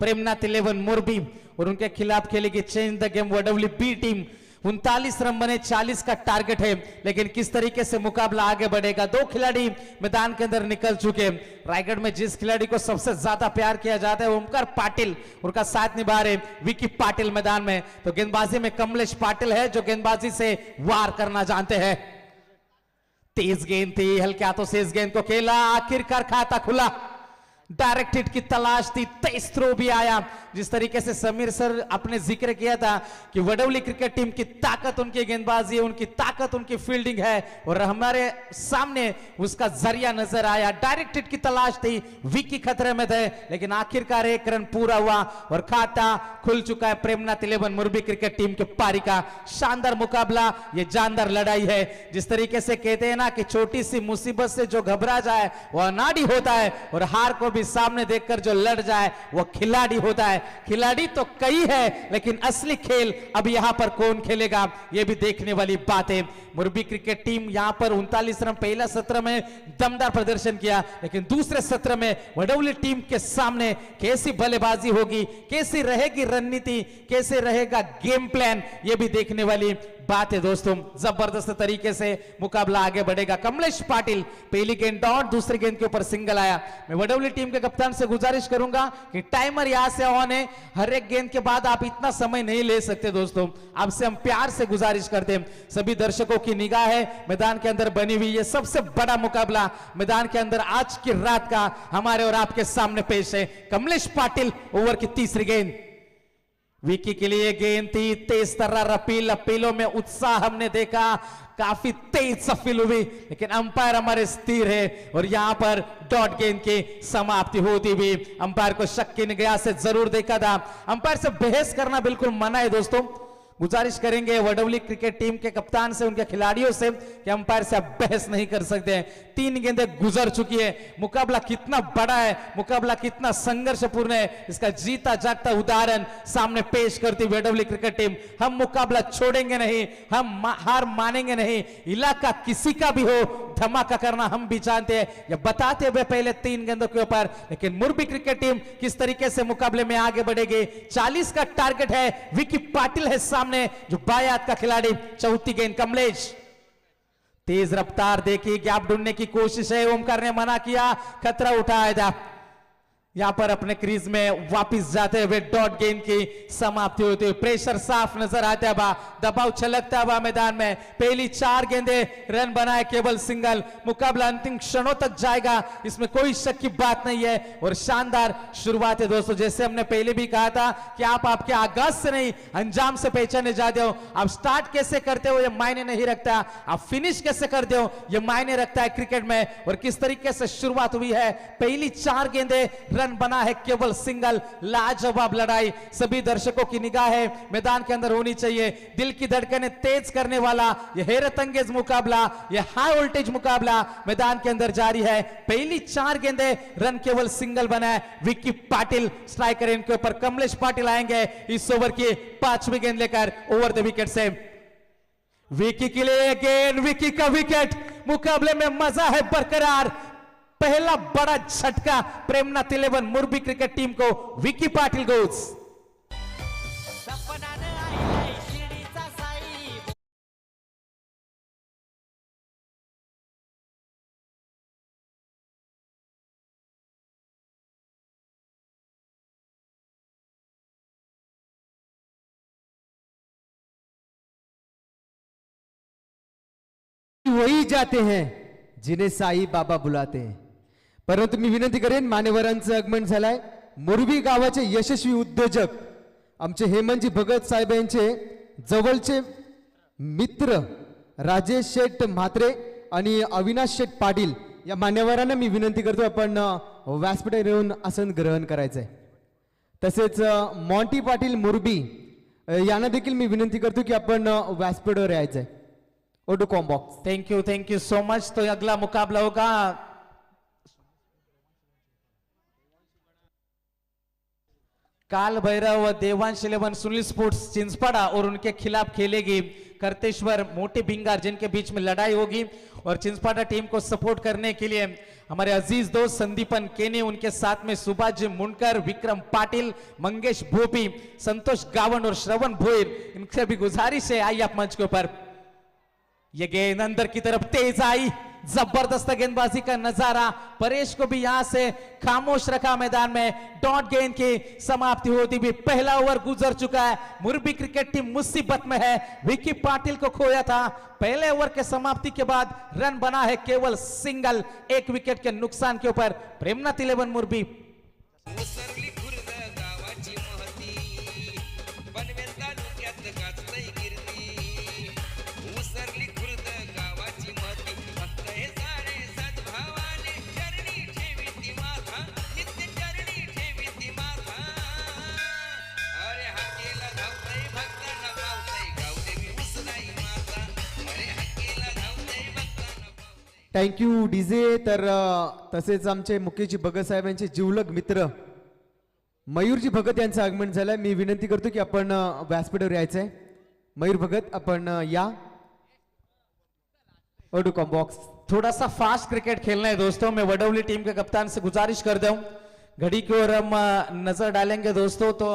प्रेमनाथ 11 मुरबी और उनके खिलाफ खेलेगी change the game Vadavali B team. 39 run बने, 40 का टारगेट है, लेकिन किस तरीके से मुकाबला आगे बढ़ेगा. 2 खिलाड़ी मैदान के अंदर निकल चुके. रायगढ़ में जिस खिलाड़ी को सबसे ज्यादा प्यार किया जाता है ओमकार पाटिल, उनका साथ निभा रहे विकी पाटिल मैदान में. तो गेंदबाजी में कमलेश पाटिल है जो गेंदबाजी से वार करना जानते हैं. तेज गेंद थी, हल्के हाथों से इस गेंद को खेला, आखिरकार खाता खुला. डायरेक्ट हिट की तलाश थी, तेज थ्रो भी आया. जिस तरीके से समीर सर आपने जिक्र किया था कि वडवली क्रिकेट टीम की ताकत उनकी गेंदबाजी है, उनकी ताकत उनकी फील्डिंग है और हमारे सामने उसका जरिया नजर आया. डायरेक्ट हिट की तलाश थी, विकी खतरे में थे, लेकिन आखिरकार 1 रन पूरा हुआ और खाता खुल चुका है प्रेमनाथ 11 मुरबी क्रिकेट टीम के पारी का. शानदार मुकाबला, ये जानदार लड़ाई है. जिस तरीके से कहते हैं ना कि छोटी सी मुसीबत से जो घबरा जाए वह अनाड़ी होता है और हार को भी सामने देखकर जो लड़ जाए वह खिलाड़ी होता है. खिलाड़ी तो कई है, लेकिन असली खेल अब यहां पर कौन खेलेगा यह भी देखने वाली बात है. मुरबी क्रिकेट टीम यहां पर 39 रन पहला सत्र में दमदार प्रदर्शन किया, लेकिन दूसरे सत्र में वडवली टीम के सामने कैसी बल्लेबाजी होगी, कैसी रहेगी रणनीति, कैसे रहेगा गेम प्लान, यह भी देखने वाली बात है दोस्तों. जबरदस्त तरीके से मुकाबला आगे बढ़ेगा. कमलेश पाटिल पहली गेंद डॉट, दूसरी गेंद के ऊपर सिंगल आया. मैं वडवली टीम के कप्तान से गुजारिश करूंगा कि टाइमर यहां से ऑन है, हर एक गेंद के बाद आप इतना समय नहीं ले सकते दोस्तों. आपसे हम प्यार से गुजारिश करते हैं. सभी दर्शकों की निगाह है मैदान के अंदर बनी हुई. ये सबसे बड़ा मुकाबला मैदान के अंदर आज की रात का हमारे और आपके सामने पेश है. कमलेश पाटिल ओवर की तीसरी गेंद. विकी के लिए गेंद थी, तेज तर्रार अपील. अपीलों में उत्साह हमने देखा, काफी तेज सफील हुई, लेकिन अंपायर हमारे स्थिर है और यहां पर डॉट गेंद की समाप्ति होती हुई. अंपायर को शक की निगाह से जरूर देखा था. अंपायर से बहस करना बिल्कुल मना है दोस्तों. गुजारिश करेंगे वडवली क्रिकेट टीम के कप्तान से, उनके खिलाड़ियों से कि अंपायर से आप बहस नहीं कर सकते। 3 गेंदें गुजर चुकी है। मुकाबला कितना बड़ा है, मुकाबला कितना संघर्षपूर्ण है, इसका जीता जागता उदाहरण सामने पेश करती वडवली क्रिकेट टीम। हम मुकाबला छोड़ेंगे नहीं, हम हार मानेंगे नहीं, इलाका किसी का भी हो, धमाका करना हम भी जानते हैं, ये बताते हुए पहले 3 गेंदों के ऊपर। लेकिन मुरबी क्रिकेट टीम किस तरीके से मुकाबले में आगे बढ़ेगी। 40 का टारगेट है, विकी पाटिल है सामने जो बायात का खिलाड़ी। चौथी गेंद कमलेश, तेज रफ्तार देखी, गैप ढूंढने की कोशिश है, ओमकार ने मना किया, खतरा उठाया था। यहां पर अपने क्रीज में वापस जाते हुए डॉट गेंद की समाप्ति होती हुई, प्रेशर साफ नजर आता है, दबाव छलकता है मैदान में। पहली 4 गेंदे रन बनाए, केवल सिंगल। मुकाबला अंतिम क्षणों तक जाएगा, इसमें कोई शक की बात नहीं है। और शानदार शुरुआत है दोस्तों, जैसे हमने पहले भी कहा था कि आप आपके आगाज से नहीं अंजाम से पहचाने जाते हो। आप स्टार्ट कैसे करते हो ये मायने नहीं रखता, आप फिनिश कैसे करते हो ये मायने रखता है क्रिकेट में। और किस तरीके से शुरुआत हुई है, पहली 4 गेंदे रन बना है, केवल सिंगल। लाजवाब लड़ाई, सभी दर्शकों की निगाह है मैदान के अंदर होनी चाहिए। दिल की धड़कनें तेज करने वाला यह हैरत अंगेज मुकाबला, यह हाई वोल्टेज मुकाबला मैदान के अंदर जारी है। पहली 4 गेंदे रन केवल सिंगल बना है। विक्की पाटिल स्ट्राइकर, इनके ऊपर कमलेश पाटिल आएंगे इस ओवर की 5वीं गेंद लेकर ओवर द विकेट से। विकी के लिए गेंद, विकी का विकेट। मुकाबले में मजा है बरकरार। पहला बड़ा झटका प्रेमनाथ 11 मुरबी क्रिकेट टीम को, विकी पाटिल गोज। वही जाते हैं जिन्हें साई बाबा बुलाते हैं। परंतु मी विनंती करेन, मान्यवरांचं आगमन झालंय। मुरबी गावाचे यशस्वी उद्योजक आमचे हेमंतजी भगत साहेब यांचे जवळचे मित्र राजेश शेठ म्हात्रे आणि अविनाश शेठ पाटील या मान्यवरांना मी विनंती करतो, आपण व्यासपीठावर येऊन आसन ग्रहण करायचंय। तसेच मॉन्टी पाटील मुरबी यांना देखील मी विनंती करतो की आपण व्यासपीठावर यायचंय। ओटू comm box. Thank you so much. तो अगला मुकाबला होगा काल भैरव व देवांश 11 सुनील स्पोर्ट्स चिंचपाड़ा और उनके खिलाफ खेलेगी करतेश्वर मोटे भिंगार, जिनके बीच में लड़ाई होगी। और चिंचपाड़ा टीम को सपोर्ट करने के लिए हमारे अजीज दोस्त संदीपन केनी, उनके साथ में सुभाष जी मुंडकर, विक्रम पाटिल, मंगेश भोपी, संतोष गावन और श्रवण भोईर, इनसे भी गुजारिश है आइए आप मंच के ऊपर। ये गेंद अंदर की तरफ तेज आई, जबरदस्त गेंदबाजी का नजारा। परेश को भी यहां से खामोश रखा मैदान में। डॉट गेंद की समाप्ति होती भी पहला ओवर गुजर चुका है। मुरबी क्रिकेट टीम मुसीबत में है। विकी पाटिल को खोया था। पहले ओवर के समाप्ति के बाद रन बना है केवल सिंगल, 1 विकेट के नुकसान के ऊपर। प्रेमनाथ 11 मुरबी। उसरली खुर्द गावाची महती, पनवेल तालुक्यात गाजतय कीर्ती। उसरली खुर्द गावाची महती, फक्त हे सारे सद्भावाने चरणी ठेवी ती माथा, नित्य चरणी ठेवी ती माथा। अरे हकेला धावतय भक्तांना पावतय, गावदेवी उसनाई माता। अरे हकेला धावतय भक्तांना पावतय। Thank you DJ. तर तसेच आमचे मुकेशजी भगत साहेब यांचे जिवलग मित्र मयूरजी भगत यांचं आगमन झालंय। मी विनंती करतो की आपण व्यासपीठावर यायचंय। मयूर भगत आपण या। ओडू कॉम्बॉक्स। थोड़ा सा फास्ट क्रिकेट खेलना है दोस्तों। मैं वडोली टीम के कप्तान से गुजारिश कर दूं, घड़ी की ओर हम नजर डालेंगे दोस्तों तो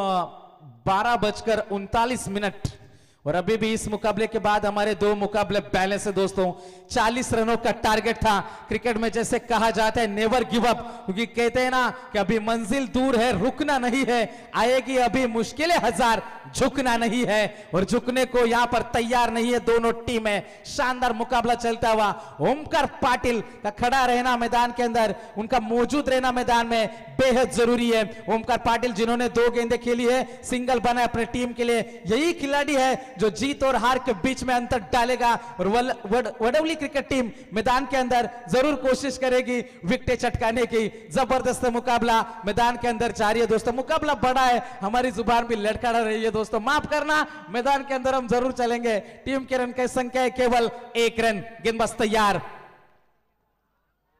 12:39 और अभी भी इस मुकाबले के बाद हमारे 2 मुकाबले बैलेंस है दोस्तों। 40 रनों का टारगेट था। क्रिकेट में जैसे कहा जाता है नेवर गिव अप, क्योंकि कहते हैं ना कि अभी मंजिल दूर है, रुकना नहीं है, आएगी अभी मुश्किलें 1000, झुकना नहीं है। और झुकने को यहां पर तैयार नहीं है दोनों टीमें। शानदार मुकाबला चलता हुआ। ओमकार पाटिल का खड़ा रहना मैदान के अंदर, उनका मौजूद रहना मैदान में बेहद जरूरी है। ओमकार पाटिल जिन्होंने 2 गेंदें खेली है, सिंगल बना अपने टीम के लिए, यही खिलाड़ी है जो जीत और हार के बीच में अंतर डालेगा और वडवली क्रिकेट टीम मैदान के अंदर जरूर कोशिश करेगी विकेटें चटकाने की। जबरदस्त मुकाबला मैदान के अंदर जारी है दोस्तों। मुकाबला बड़ा है, हमारी जुबान भी लड़खड़ा रही है दोस्तों, माफ करना। मैदान के अंदर हम जरूर चलेंगे। टीम के रन की संख्या है केवल 1 रन। गेंदबाज तैयार,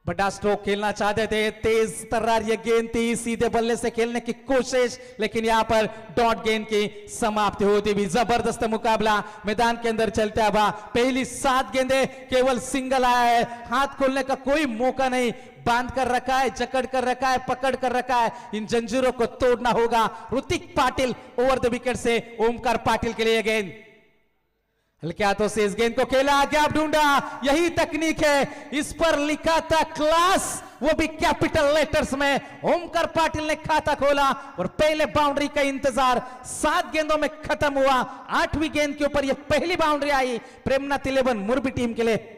बड़ा स्ट्रोक खेलना चाहते थे, तेज तर्रार ये गेंद थी, सीधे बल्ले से खेलने की कोशिश, लेकिन यहां पर डॉट गेंद की समाप्ति होती हुई। जबरदस्त मुकाबला मैदान के अंदर चलता हुआ। पहली 7 गेंदें केवल सिंगल आया है, हाथ खोलने का कोई मौका नहीं, बांध कर रखा है, जकड़ कर रखा है, पकड़ कर रखा है। इन जंजीरों को तोड़ना होगा। Hrithik Patil over the wicket से ओमकार पाटिल के लिए गेंद, हल्के हाथों से इस गेंद को खेला, गैप ढूंढा, यही तकनीक है, इस पर लिखा था क्लास, वो भी कैपिटल लेटर्स में। ओमकार पाटिल ने खाता खोला और पहले बाउंड्री का इंतजार 7 गेंदों में खत्म हुआ। 8वीं गेंद के ऊपर यह पहली बाउंड्री आई प्रेमनाथ 11 मुरबी टीम के लिए।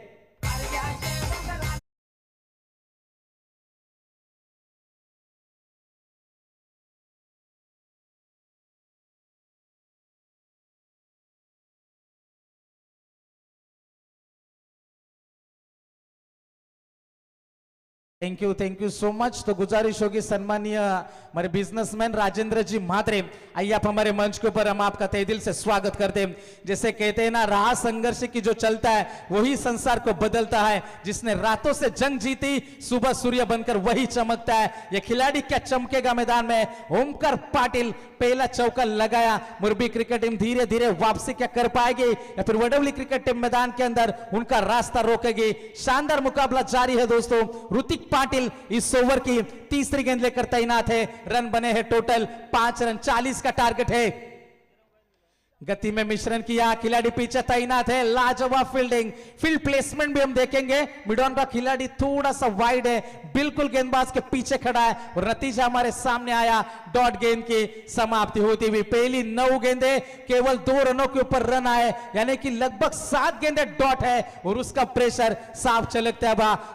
Thank you so much. तो गुजारिश होगी सम्मानीय हमारे बिजनेसमैन राजेंद्र जी म्हात्रे, आइए आप हमारे मंच के ऊपर, हम आपका तहे दिल से स्वागत करते हैं। जैसे कहते हैं ना, राह संघर्ष की जो चलता है वही संसार को बदलता है। जिसने रातों से जंग जीती, सुबह सूर्य बनकर वही चमकता है। ये खिलाड़ी क्या चमकेगा मैदान में। ओमकार पाटिल पहला चौका लगाया, मुरबी क्रिकेट टीम धीरे धीरे वापसी क्या कर पाएगी या फिर वडवली क्रिकेट टीम मैदान के अंदर उनका रास्ता रोकेगी। शानदार मुकाबला जारी है दोस्तों। ऋतिक पाटिल इस ओवर की तीसरी गेंद लेकर तैनात है। रन बने हैं टोटल 5 रन, 40 का टारगेट है। गति में मिश्रण किया, खिलाड़ी पीछे तैनात है। लाजवाब फील्ड प्लेसमेंट भी हम देखेंगे। मिडॉन का खिलाड़ी थोड़ा सा वाइड है, बिल्कुल गेंदबाज के पीछे खड़ा है और नतीजा हमारे सामने आया, डॉट गेंद की समाप्ति होती हुई। पहली 9 गेंदें केवल 2 रनों के ऊपर रन आए, यानी कि लगभग 7 गेंदें डॉट है और उसका प्रेशर साफ छलकता है।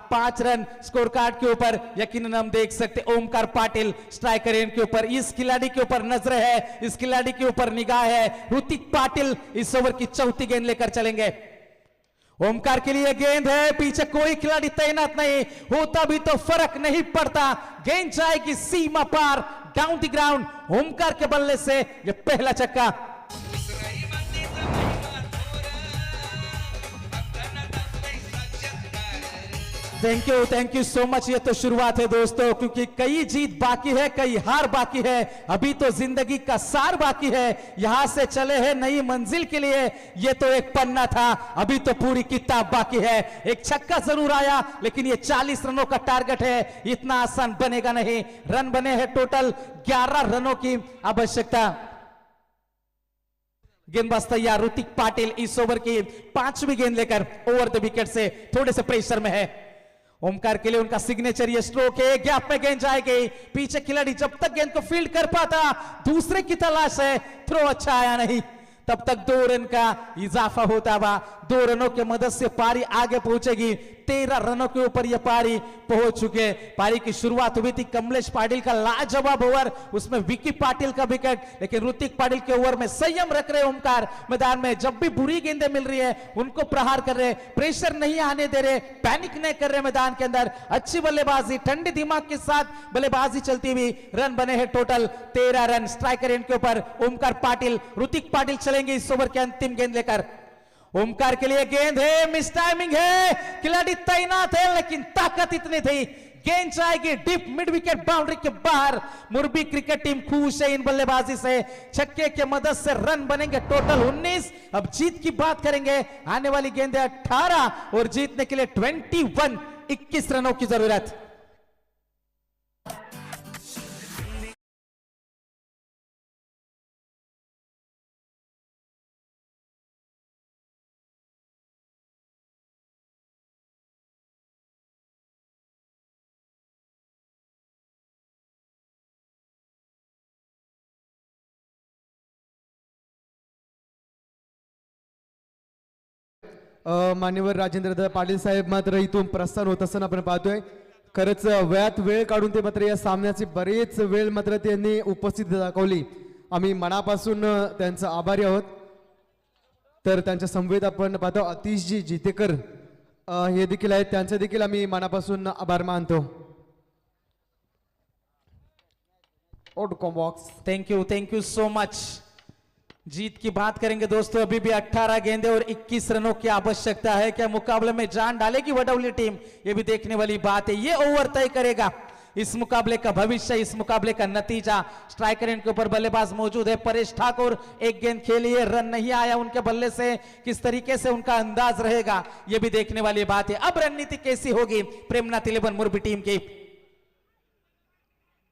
5 रन स्कोर कार्ड के ऊपर यकीनन हम देख सकते। ओमकार पाटिल स्ट्राइकर एंड के ऊपर, इस खिलाड़ी के ऊपर नजर है, इस खिलाड़ी के ऊपर निगाह है। ऋतिक पाटिल इस ओवर की चौथी गेंद लेकर चलेंगे। ओमकार के लिए गेंद है, पीछे कोई खिलाड़ी तैनात नहीं, होता भी तो फर्क नहीं पड़ता। गेंद जाएगी सीमा पार, डाउन द ग्राउंड। ओमकार के बल्ले से यह पहला छक्का। उसराई मातीचा महिमा थोर, भक्तांना दाखवलंय साक्षात car. Thank you so much. ये तो शुरुआत है दोस्तों, क्योंकि कई जीत बाकी है, कई हार बाकी है, अभी तो जिंदगी का सार बाकी है। यहां से चले हैं नई मंजिल के लिए, ये तो एक पन्ना था, अभी तो पूरी किताब बाकी है। एक छक्का जरूर आया, लेकिन ये 40 रनों का टारगेट है, इतना आसान बनेगा नहीं। रन बने हैं टोटल 11 रनों की आवश्यकता। गेंदबाज तैयार, ऋतिक पाटिल इस ओवर की 5वीं गेंद लेकर ओवर द विकेट से थोड़े से प्रेशर में है। ओमकार के लिए उनका सिग्नेचर ये स्ट्रोक है, गैप में गेंद जाएगी, पीछे खिलाड़ी जब तक गेंद को फील्ड कर पाता, दूसरे की तलाश है, थ्रो अच्छा आया नहीं, तब तक 2 रन का इजाफा होता हुआ। 2 रनों की मदद से पारी आगे पहुंचेगी। 13 रनों के ऊपर यह पारी पहुंच चुके। पारी की शुरुआत हुई थी कमलेश पाटिल का लाजवाब ओवर, उसमें विकी पाटिल का विकेट, लेकिन ऋतिक पाटिल के ओवर में संयम रख रहे ओमकार मैदान में। जब भी बुरी गेंदें मिल रही है उनको प्रहार कर रहे, प्रेशर नहीं आने दे रहे, पैनिक नहीं कर रहे मैदान के अंदर। अच्छी बल्लेबाजी, ठंडे दिमाग के साथ बल्लेबाजी चलती हुई। रन बने हैं टोटल 13 रन। स्ट्राइकर एंड के ऊपर ओमकार पाटिल, ऋतिक पाटिल चलेंगे इस ओवर की अंतिम गेंद लेकर। ओमकार के लिए गेंद है, मिस टाइमिंग है, खिलाड़ी तैनात है, लेकिन ताकत इतनी थी, गेंद जाएगी डीप मिड विकेट बाउंड्री के बाहर। मुरबी क्रिकेट टीम खुश है इन बल्लेबाजी से, छक्के के मदद से रन बनेंगे टोटल 19। अब जीत की बात करेंगे, आने वाली गेंदें 18 और जीतने के लिए 21 रनों की जरूरत। मान्यवर राजेंद्र पाटील साहेब मात्र इथून प्रस्थान होत असताना आपण पाहतोय, खरंच वेळात वेळ काढून ते मात्र या सामन्याची बरेच वेळ मात्र त्यांनी उपस्थिती दाखवली। आम्ही मनापासून त्यांचा आभारी आहोत। तर त्यांच्या समवेत आपण पाहतो अतिशजी जितेकर हे देखील आहेत, त्यांचे देखील आम्ही मनापासून आभार मानतो. आउटकम box. Thank you so much. जीत की बात करेंगे दोस्तों. अभी भी 18 गेंदे और 21 रनों की आवश्यकता है. क्या मुकाबले में जान डालेगी वडवली टीम? ये भी देखने वाली बात है. ये ओवर तय करेगा इस मुकाबले का भविष्य, इस मुकाबले का नतीजा. स्ट्राइकर एंड के ऊपर बल्लेबाज मौजूद है परेश ठाकुर. एक गेंद खेली है, रन नहीं आया उनके बल्ले से. किस तरीके से उनका अंदाज रहेगा यह भी देखने वाली बात है. अब रणनीति कैसी होगी प्रेमनाथ 11 मुरबी टीम की?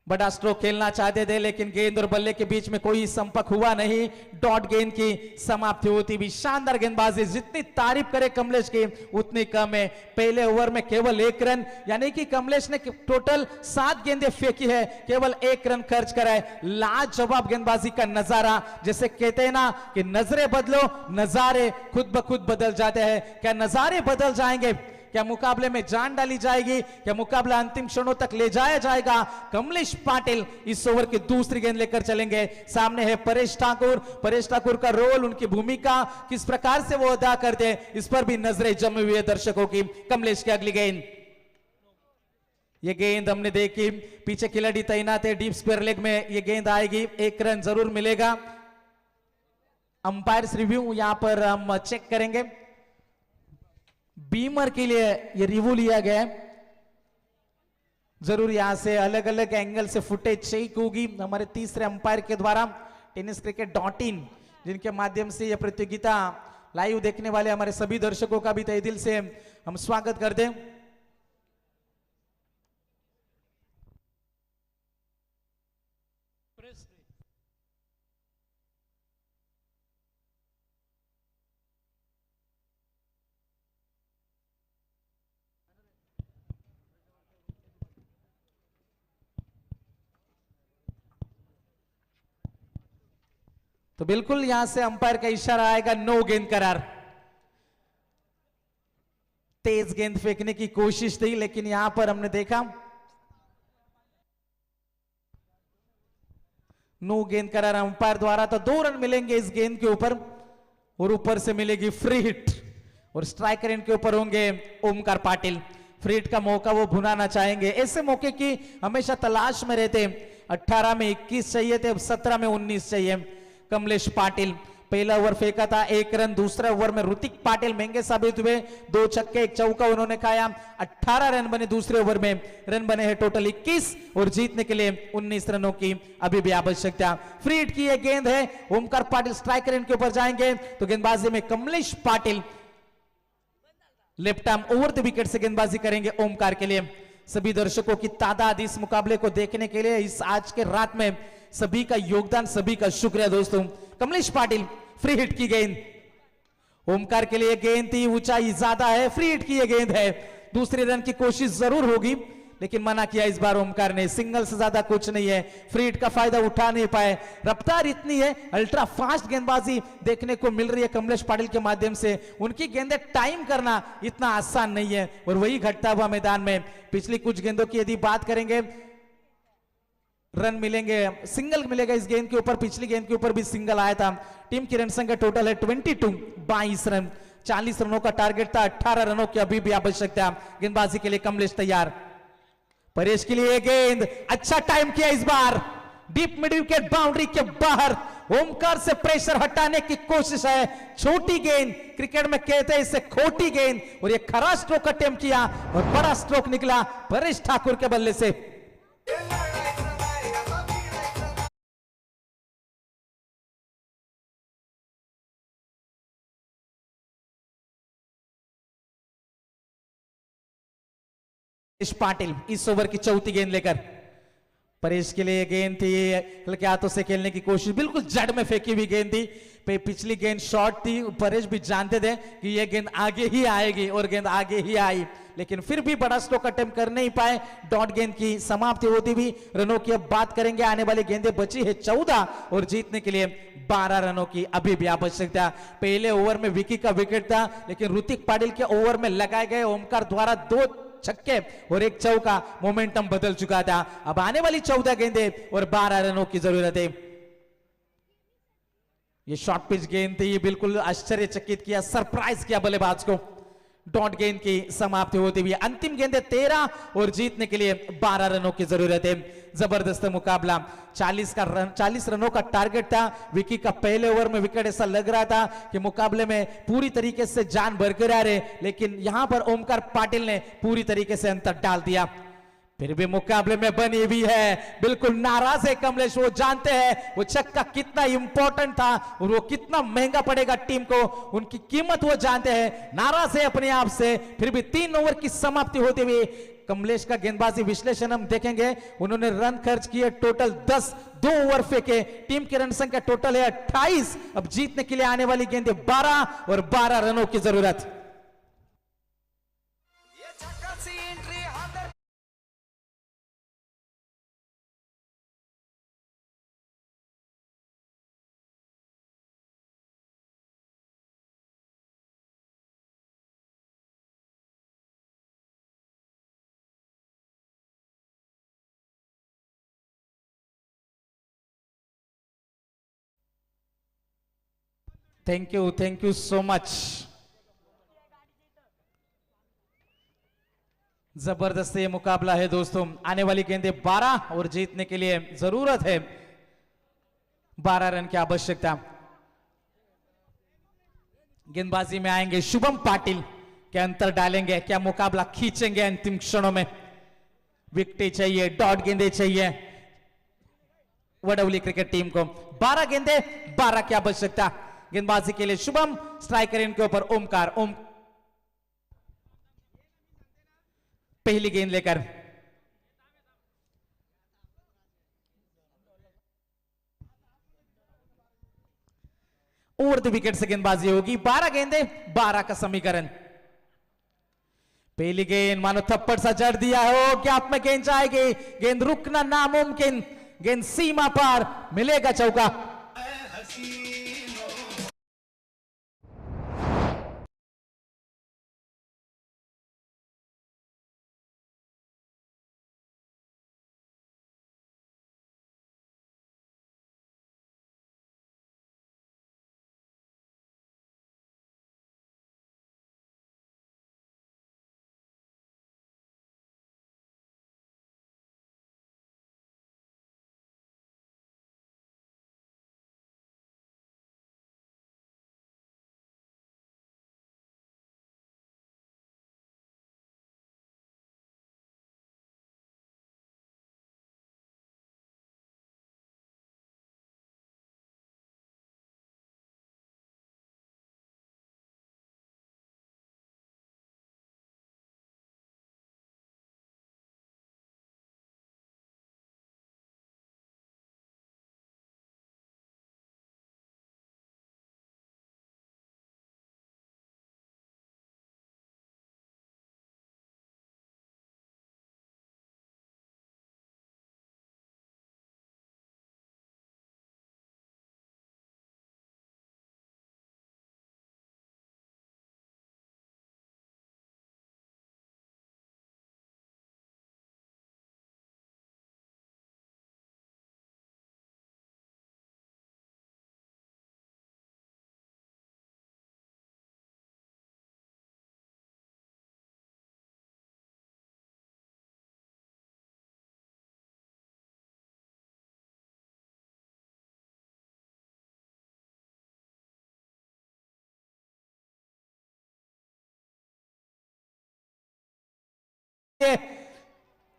बड़ा स्ट्रोक खेलना चाहते थे लेकिन गेंद और बल्ले के बीच में कोई संपर्क हुआ नहीं. डॉट गेंद की समाप्ति होती भी. शानदार गेंदबाजी. जितनी तारीफ करे कमलेश की उतनी कम है. पहले ओवर में केवल 1 रन, यानी कि कमलेश ने टोटल 7 गेंदें फेंकी है, केवल 1 रन खर्च करा है. लाजवाब गेंदबाजी का नजारा. जैसे कहते हैं ना कि नजरें बदलो, नजारे खुद ब खुद बदल जाते हैं. क्या नजारे बदल जाएंगे? क्या मुकाबले में जान डाली जाएगी? क्या मुकाबला अंतिम क्षणों तक ले जाया जाएगा? कमलेश पाटिल इस ओवर की दूसरी गेंद लेकर चलेंगे. सामने है परेश ठाकुर. परेश ठाकुर का रोल, उनकी भूमिका किस प्रकार से वो अदा करते हैं, इस पर भी नजरें जमी हुई है दर्शकों की. कमलेश की अगली गेंद. ये गेंद हमने देखी, पीछे खिलाड़ी तैनात है. डीप स्क्वायर लेग में ये गेंद आएगी. 1 रन जरूर मिलेगा. अंपायर्स रिव्यू यहां पर हम चेक करेंगे. बीमर के लिए ये रिव्यू लिया गया है. जरूर यहां से अलग अलग एंगल से फुटेज चेक होगी हमारे तीसरे अंपायर के द्वारा. tenniscricket.in जिनके माध्यम से यह प्रतियोगिता लाइव देखने वाले हमारे सभी दर्शकों का भी तहे दिल से हम स्वागत करते हैं. तो बिल्कुल यहां से अंपायर का इशारा आएगा, नो गेंद करार. तेज गेंद फेंकने की कोशिश थी लेकिन यहां पर हमने देखा नो गेंद करार अंपायर द्वारा. तो 2 रन मिलेंगे इस गेंद के ऊपर और ऊपर से मिलेगी फ्री हिट. और स्ट्राइकर एंड के ऊपर होंगे ओमकार पाटिल. फ्री हिट का मौका वो भुनाना चाहेंगे. ऐसे मौके की हमेशा तलाश में रहते. 18 में 21 चाहिए थे, अब 17 में 19 चाहिए. कमलेश पाटिल पहला ओवर फेंका था, 1 रन. दूसरे ओवर में ऋतिक पाटिल महंगे साबित हुए. 2 छक्के 1 चौका उन्होंने खाया. 18 रन बने दूसरे ओवर में. रन बने हैं टोटल 21 और जीतने के लिए 19 रनों की अभी भी आवश्यकता. फ्री हिट की यह गेंद है. ओमकार पाटिल स्ट्राइकर एंड के ऊपर जाएंगे तो गेंदबाजी में Kamlesh Patil left arm over the wicket से गेंदबाजी करेंगे ओमकार के लिए. सभी दर्शकों की तादाद इस मुकाबले को देखने के लिए इस आज के रात में सभी का योगदान, सभी का शुक्रिया दोस्तों. कमलेश पाटिल फ्री हिट की गेंद. ओमकार के लिए गेंद थी, ऊंचाई ज्यादा है. फ्री हिट की यह गेंद है. दूसरे रन की कोशिश जरूर होगी लेकिन मना किया इस बार ओमकार ने. सिंगल से ज्यादा कुछ नहीं है. फ्री हिट का फायदा उठा नहीं पाए. रफ्तार इतनी है, अल्ट्रा फास्ट गेंदबाजी देखने को मिल रही है कमलेश पाटिल के माध्यम से. उनकी गेंदें टाइम करना इतना आसान नहीं है और वही घटता हुआ मैदान में. पिछली कुछ गेंदों की यदि बात करेंगे, रन मिलेंगे, सिंगल मिलेगा इस गेंद के ऊपर. पिछली गेंद के ऊपर भी सिंगल आया था. टीम की रन संख्या टोटल है 22 रन. 40 रनों का टारगेट था. 18 रनों की अभी भी आवश्यकता. गेंदबाजी के लिए कमलेश तैयार. परेश के लिए गेंद. अच्छा टाइम किया इस बार. डीप मिड विकेट बाउंड्री के बाहर. ओमकार से प्रेशर हटाने की कोशिश है. छोटी गेंद, क्रिकेट में कहते हैं इसे खोटी गेंद, और ये खरा स्ट्रोक अटेम्प्ट किया और बड़ा स्ट्रोक निकला परेश ठाकुर के बल्ले से. पाटिल इस ओवर की चौथी गेंद लेकर. परेश के लिए गेंद थी, हल्के हाथों से खेलने की कोशिश, बिल्कुल जड़ में फेंकी हुई गेंद थी. पिछली गेंद शॉर्ट थी. परेश भी जानते थे कि यह गेंद आगे ही आएगी और गेंद आगे ही आई, लेकिन फिर भी बड़ा स्ट्रोक अटेम्प्ट कर नहीं पाए. डॉट गेंद की समाप्ति होती हुई. रनों की अब बात करेंगे. आने वाली गेंदें बची है 14 और जीतने के लिए 12 रनों की अभी भी आवश्यकता. पहले ओवर में विकी का विकेट था लेकिन ऋतिक पाटिल के ओवर में लगाए गए ओमकार द्वारा 2 छक्के और 1 चौका मोमेंटम बदल चुका था. अब आने वाली 14 गेंदें और 12 रनों की जरूरत है. ये शॉर्ट पिच गेंद थी, बिल्कुल आश्चर्यचकित किया, सरप्राइज किया बल्लेबाज को। डॉट गेंद की समाप्ति होती हुई अंतिम गेंद 13 और जीतने के लिए 12 रनों की जरूरत है। जबरदस्त मुकाबला, 40 रनों का टारगेट था। विकी का पहले ओवर में विकेट, ऐसा लग रहा था कि मुकाबले में पूरी तरीके से जान बरकरार है, लेकिन यहां पर ओमकार पाटिल ने पूरी तरीके से अंतर डाल दिया। फिर भी मुकाबले में बनी हुई है, बिल्कुल नाराज है कमलेश। वो जानते हैं वो छक्का कितना इंपॉर्टेंट था और वो कितना महंगा पड़ेगा टीम को, उनकी कीमत वो जानते हैं। नाराज है अपने आप से। फिर भी 3 ओवर की समाप्ति होते हुए कमलेश का गेंदबाजी विश्लेषण हम देखेंगे। उन्होंने रन खर्च किए टोटल 10, 2 ओवर फेंके। टीम की रन संख्या टोटल है 28। अब जीतने के लिए आने वाली गेंदें 12 और 12 रनों की जरूरत। ये झकासी एंट्री हादर थैंक यू सो मच। जबरदस्त ये मुकाबला है दोस्तों। आने वाली गेंदें 12 और जीतने के लिए जरूरत है 12 रन की आवश्यकता। गेंदबाजी में आएंगे शुभम पाटिल, क्या अंतर डालेंगे, क्या मुकाबला खींचेंगे अंतिम क्षणों में। विकेटें चाहिए, डॉट गेंदें चाहिए वडवली क्रिकेट टीम को। 12 गेंदें 12 की आवश्यकता। गेंदबाजी के लिए शुभम, स्ट्राइकर इनके ऊपर ओमकार। पहली गेंद लेकर ओवर द विकेट से गेंदबाजी होगी। 12 गेंदें 12 का समीकरण। पहली गेंद मानो थप्पड़ सा जड़ दिया हो, गैप में गेंद जाएगी, गेंद रुकना नामुमकिन, गेंद सीमा पार, मिलेगा चौका।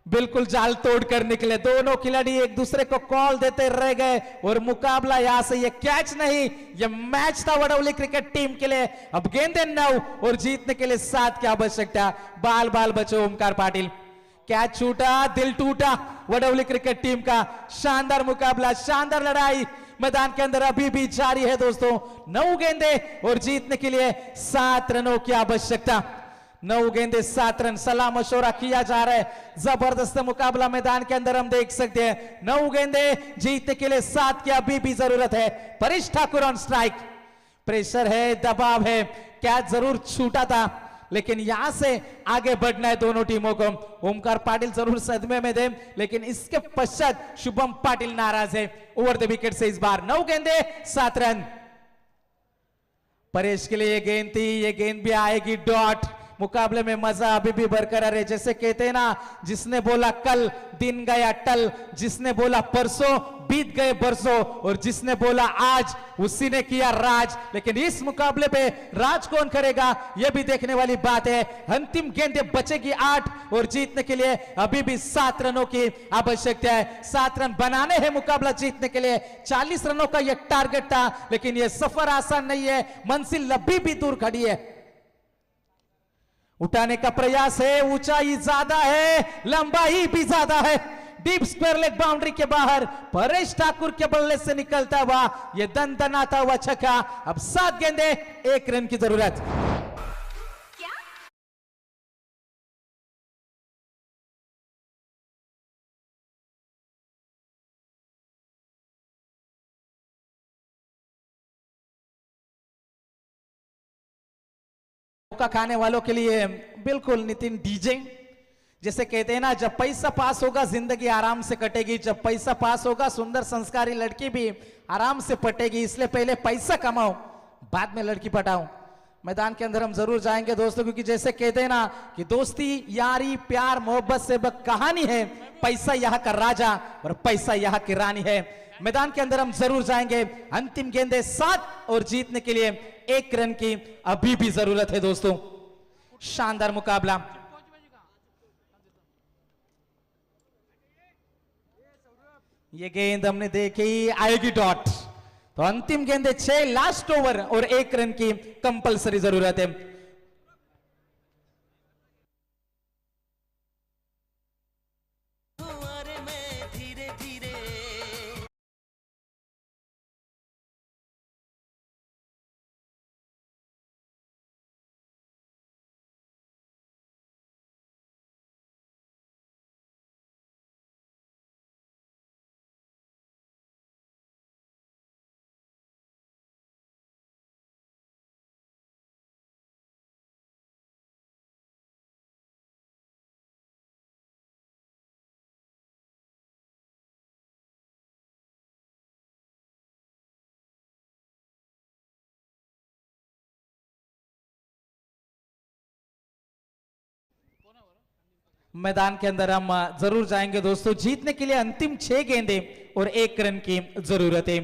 बिल्कुल जाल तोड़ कर निकले। दोनों खिलाड़ी एक दूसरे को कॉल देते रह गए और मुकाबला यहां से ये कैच नहीं, ये मैच था वडवली क्रिकेट टीम के लिए। अब गेंदे 9 और जीतने के लिए 7 की आवश्यकता। बाल बाल बचे ओमकार पाटिल। कैच छूटा, दिल टूटा वडवली क्रिकेट टीम का। शानदार मुकाबला, शानदार लड़ाई मैदान के अंदर अभी भी जारी है दोस्तों। 9 गेंदे और जीतने के लिए 7 रनों की आवश्यकता। 9 गेंदे 7 रन। सलाह मशवरा किया जा रहा है। जबरदस्त मुकाबला मैदान के अंदर हम देख सकते हैं। 9 गेंदे जीतने के लिए 7 की अभी भी जरूरत है। Paresh Thakur on strike. Pressure है, दबाव है, कैच जरूर छूटा था लेकिन यहां से आगे बढ़ना है दोनों टीमों को। ओमकार पाटिल जरूर सदमे में थे लेकिन इसके पश्चात शुभम पाटिल नाराज है। ओवर द विकेट से इस बार 9 गेंदे 7 रन। परेश के लिए ये गेंद थी, ये गेंद भी आएगी डॉट। मुकाबले में मजा अभी भी बरकरार है। जैसे कहते हैं ना, जिसने बोला कल दिन गया टल, जिसने बोला परसों बीत गए बरसों, और जिसने बोला आज उसी ने किया राज। लेकिन इस मुकाबले पे राज कौन करेगा यह भी देखने वाली बात है। अंतिम गेंदे बचेगी 8 और जीतने के लिए अभी भी 7 रनों की आवश्यकता है। 7 रन बनाने हैं मुकाबला जीतने के लिए। 40 रनों का यह टारगेट था, लेकिन यह सफर आसान नहीं है, मंजिल अभी भी दूर खड़ी है। उठाने का प्रयास है, ऊंचाई ज्यादा है, लंबाई भी ज्यादा है। डीप स्क्वायर लेग बाउंड्री के बाहर परेश ठाकुर के बल्ले से निकलता हुआ यह दनदनाता हुआ छक्का। अब 7 गेंदे 1 रन की जरूरत। मौका खाने वालों के लिए बिल्कुल नितिन डीजे, जैसे कहते हैं ना, जब पैसा पास होगा जिंदगी आराम से कटेगी, जब पैसा पास होगा सुंदर संस्कारी लड़की भी आराम से पटेगी। इसलिए पहले पैसा कमाओ, बाद में लड़की पटाओ। मैदान के अंदर हम जरूर जाएंगे दोस्तों, क्योंकि जैसे कहते हैं ना कि दोस्ती यारी प्यार मोहब्बत से कहानी है, पैसा यहाँ का राजा और पैसा यहाँ की रानी है। मैदान के अंदर हम जरूर जाएंगे। अंतिम गेंदे 7 और जीतने के लिए 1 रन की अभी भी जरूरत है दोस्तों। शानदार मुकाबला। ये गेंद हमने देखी, आएगी डॉट। तो अंतिम गेंदे 6, लास्ट ओवर और 1 रन की कंपलसरी जरूरत है। मैदान के अंदर हम जरूर जाएंगे दोस्तों। जीतने के लिए अंतिम 6 गेंदे और 1 रन की जरूरत है।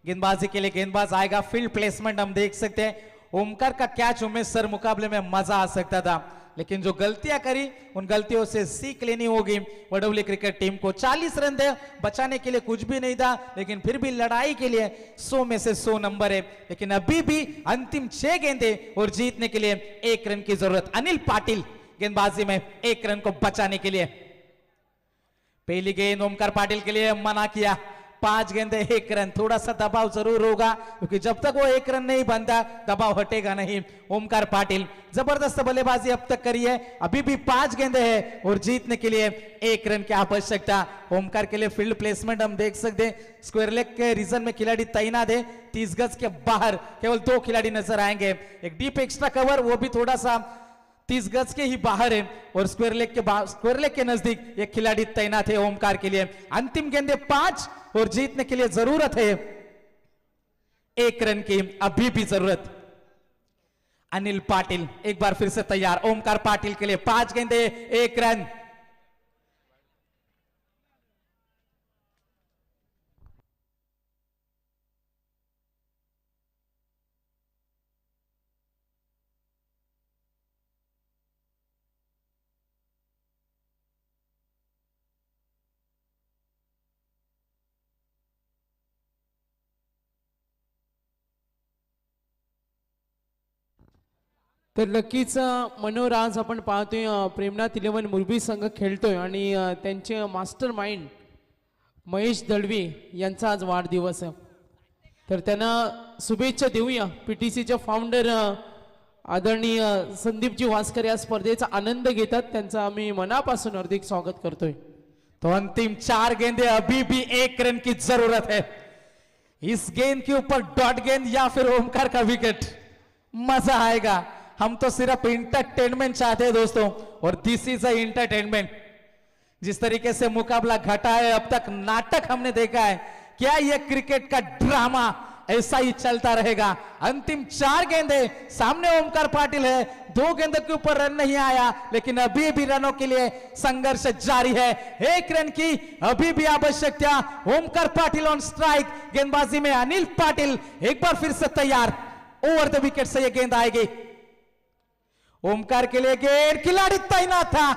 गेंदबाजी के लिए गेंदबाज आएगा, फील्ड प्लेसमेंट हम देख सकते हैं। ओमकार का कैच उमेश सर, मुकाबले में मजा आ सकता था, लेकिन जो गलतियां करी उन गलतियों से सीख लेनी होगी वडोली क्रिकेट टीम को। 40 रन थे, बचाने के लिए कुछ भी नहीं था, लेकिन फिर भी लड़ाई के लिए 100 में से 100 नंबर है। लेकिन अभी भी अंतिम 6 गेंदे और जीतने के लिए 1 रन की जरूरत। अनिल पाटिल गेंदबाजी में 1 रन को बचाने के लिए। पहली गेंद ओमकार पाटिल के लिए मना किया। 5 गेंदे 1 रन। थोड़ा सा दबाव जरूर होगा, क्योंकि जब तक वो 1 रन नहीं बनता दबाव हटेगा नहीं। ओमकार पाटिल जबरदस्त बल्लेबाजी अब तक करी है। अभी भी 5 गेंदे हैं और जीतने के लिए 1 रन की आवश्यकता। ओमकार के लिए फील्ड प्लेसमेंट हम देख सकते हैं। स्क्वायर लेग के रीजन में खिलाड़ी तैनात है। 30 गज के बाहर केवल 2 खिलाड़ी नजर आएंगे। एक डीप एक्स्ट्रा कवर, वो भी थोड़ा सा 30 गज के ही बाहर है, और स्क्वायर लेग के नजदीक एक खिलाड़ी तैनात है ओमकार के लिए। अंतिम गेंदे 5 और जीतने के लिए जरूरत है 1 रन की अभी भी जरूरत। अनिल पाटिल एक बार फिर से तैयार। ओमकार पाटिल के लिए 5 गेंदे 1 रन। तर नक्कीच मनोहर, आज आपण पाहतोय प्रेमनाथ 11 मुरबी संघ खेळतोय आणि त्यांचे मास्टर माइंड महेश दळवी यांचा आज वाढदिवस आहे. तर त्यांना शुभेच्छा देऊया. पीटीसीचे फाउंडर आदरणीय संदीपजी वास्कर या स्पर्धेचा आनंद घेतात, त्यांचा आम्ही मनापासून हार्दिक स्वागत करतोय. तो अंतिम 4 गेंदे अभी भी 1 रन की जरूरत है. इस गेंद के ऊपर डॉट गेंद या फिर ओमकार का विकेट, मजा आएगा. हम तो सिर्फ इंटरटेनमेंट चाहते हैं दोस्तों, और दिस इज अ इंटरटेनमेंट. जिस तरीके से मुकाबला घटा है अब तक, नाटक हमने देखा है. क्या यह क्रिकेट का ड्रामा ऐसा ही चलता रहेगा। अंतिम 4 गेंदे, सामने ओमकार पाटिल है, 2 गेंदों के ऊपर रन नहीं आया, लेकिन अभी भी रनों के लिए संघर्ष जारी है। 1 रन की अभी भी आवश्यकता। ओमकार पाटिल ऑन स्ट्राइक, गेंदबाजी में अनिल पाटिल एक बार फिर से तैयार। ओवर द विकेट से यह गेंद आएगी। ओमकार के लिए गेंद, खिलाड़ी तैनात था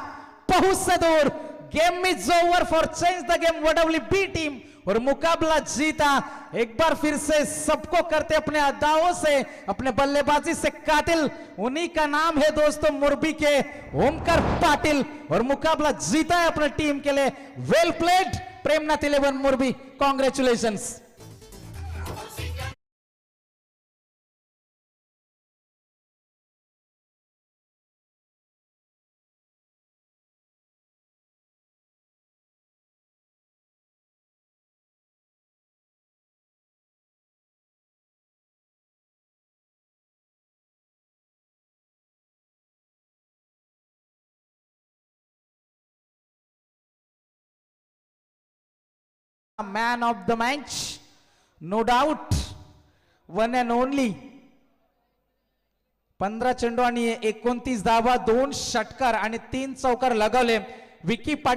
बहुत से दूर। Game is over for change the game वडब्ल्यूबी टीम, और मुकाबला जीता। एक बार फिर से सबको करते अपने अदाओं से, अपने बल्लेबाजी से कातिल, उन्हीं का नाम है दोस्तों मुरबी के ओमकार पाटिल, और मुकाबला जीता है अपने टीम के लिए। Well played Premnath 11 Morbi, congratulations. Man of the match, no doubt, one and only. 15 चेंडू आणि 29 धावा, 2 षटकार आणि 3 चौकार लगावले विकी पाटील।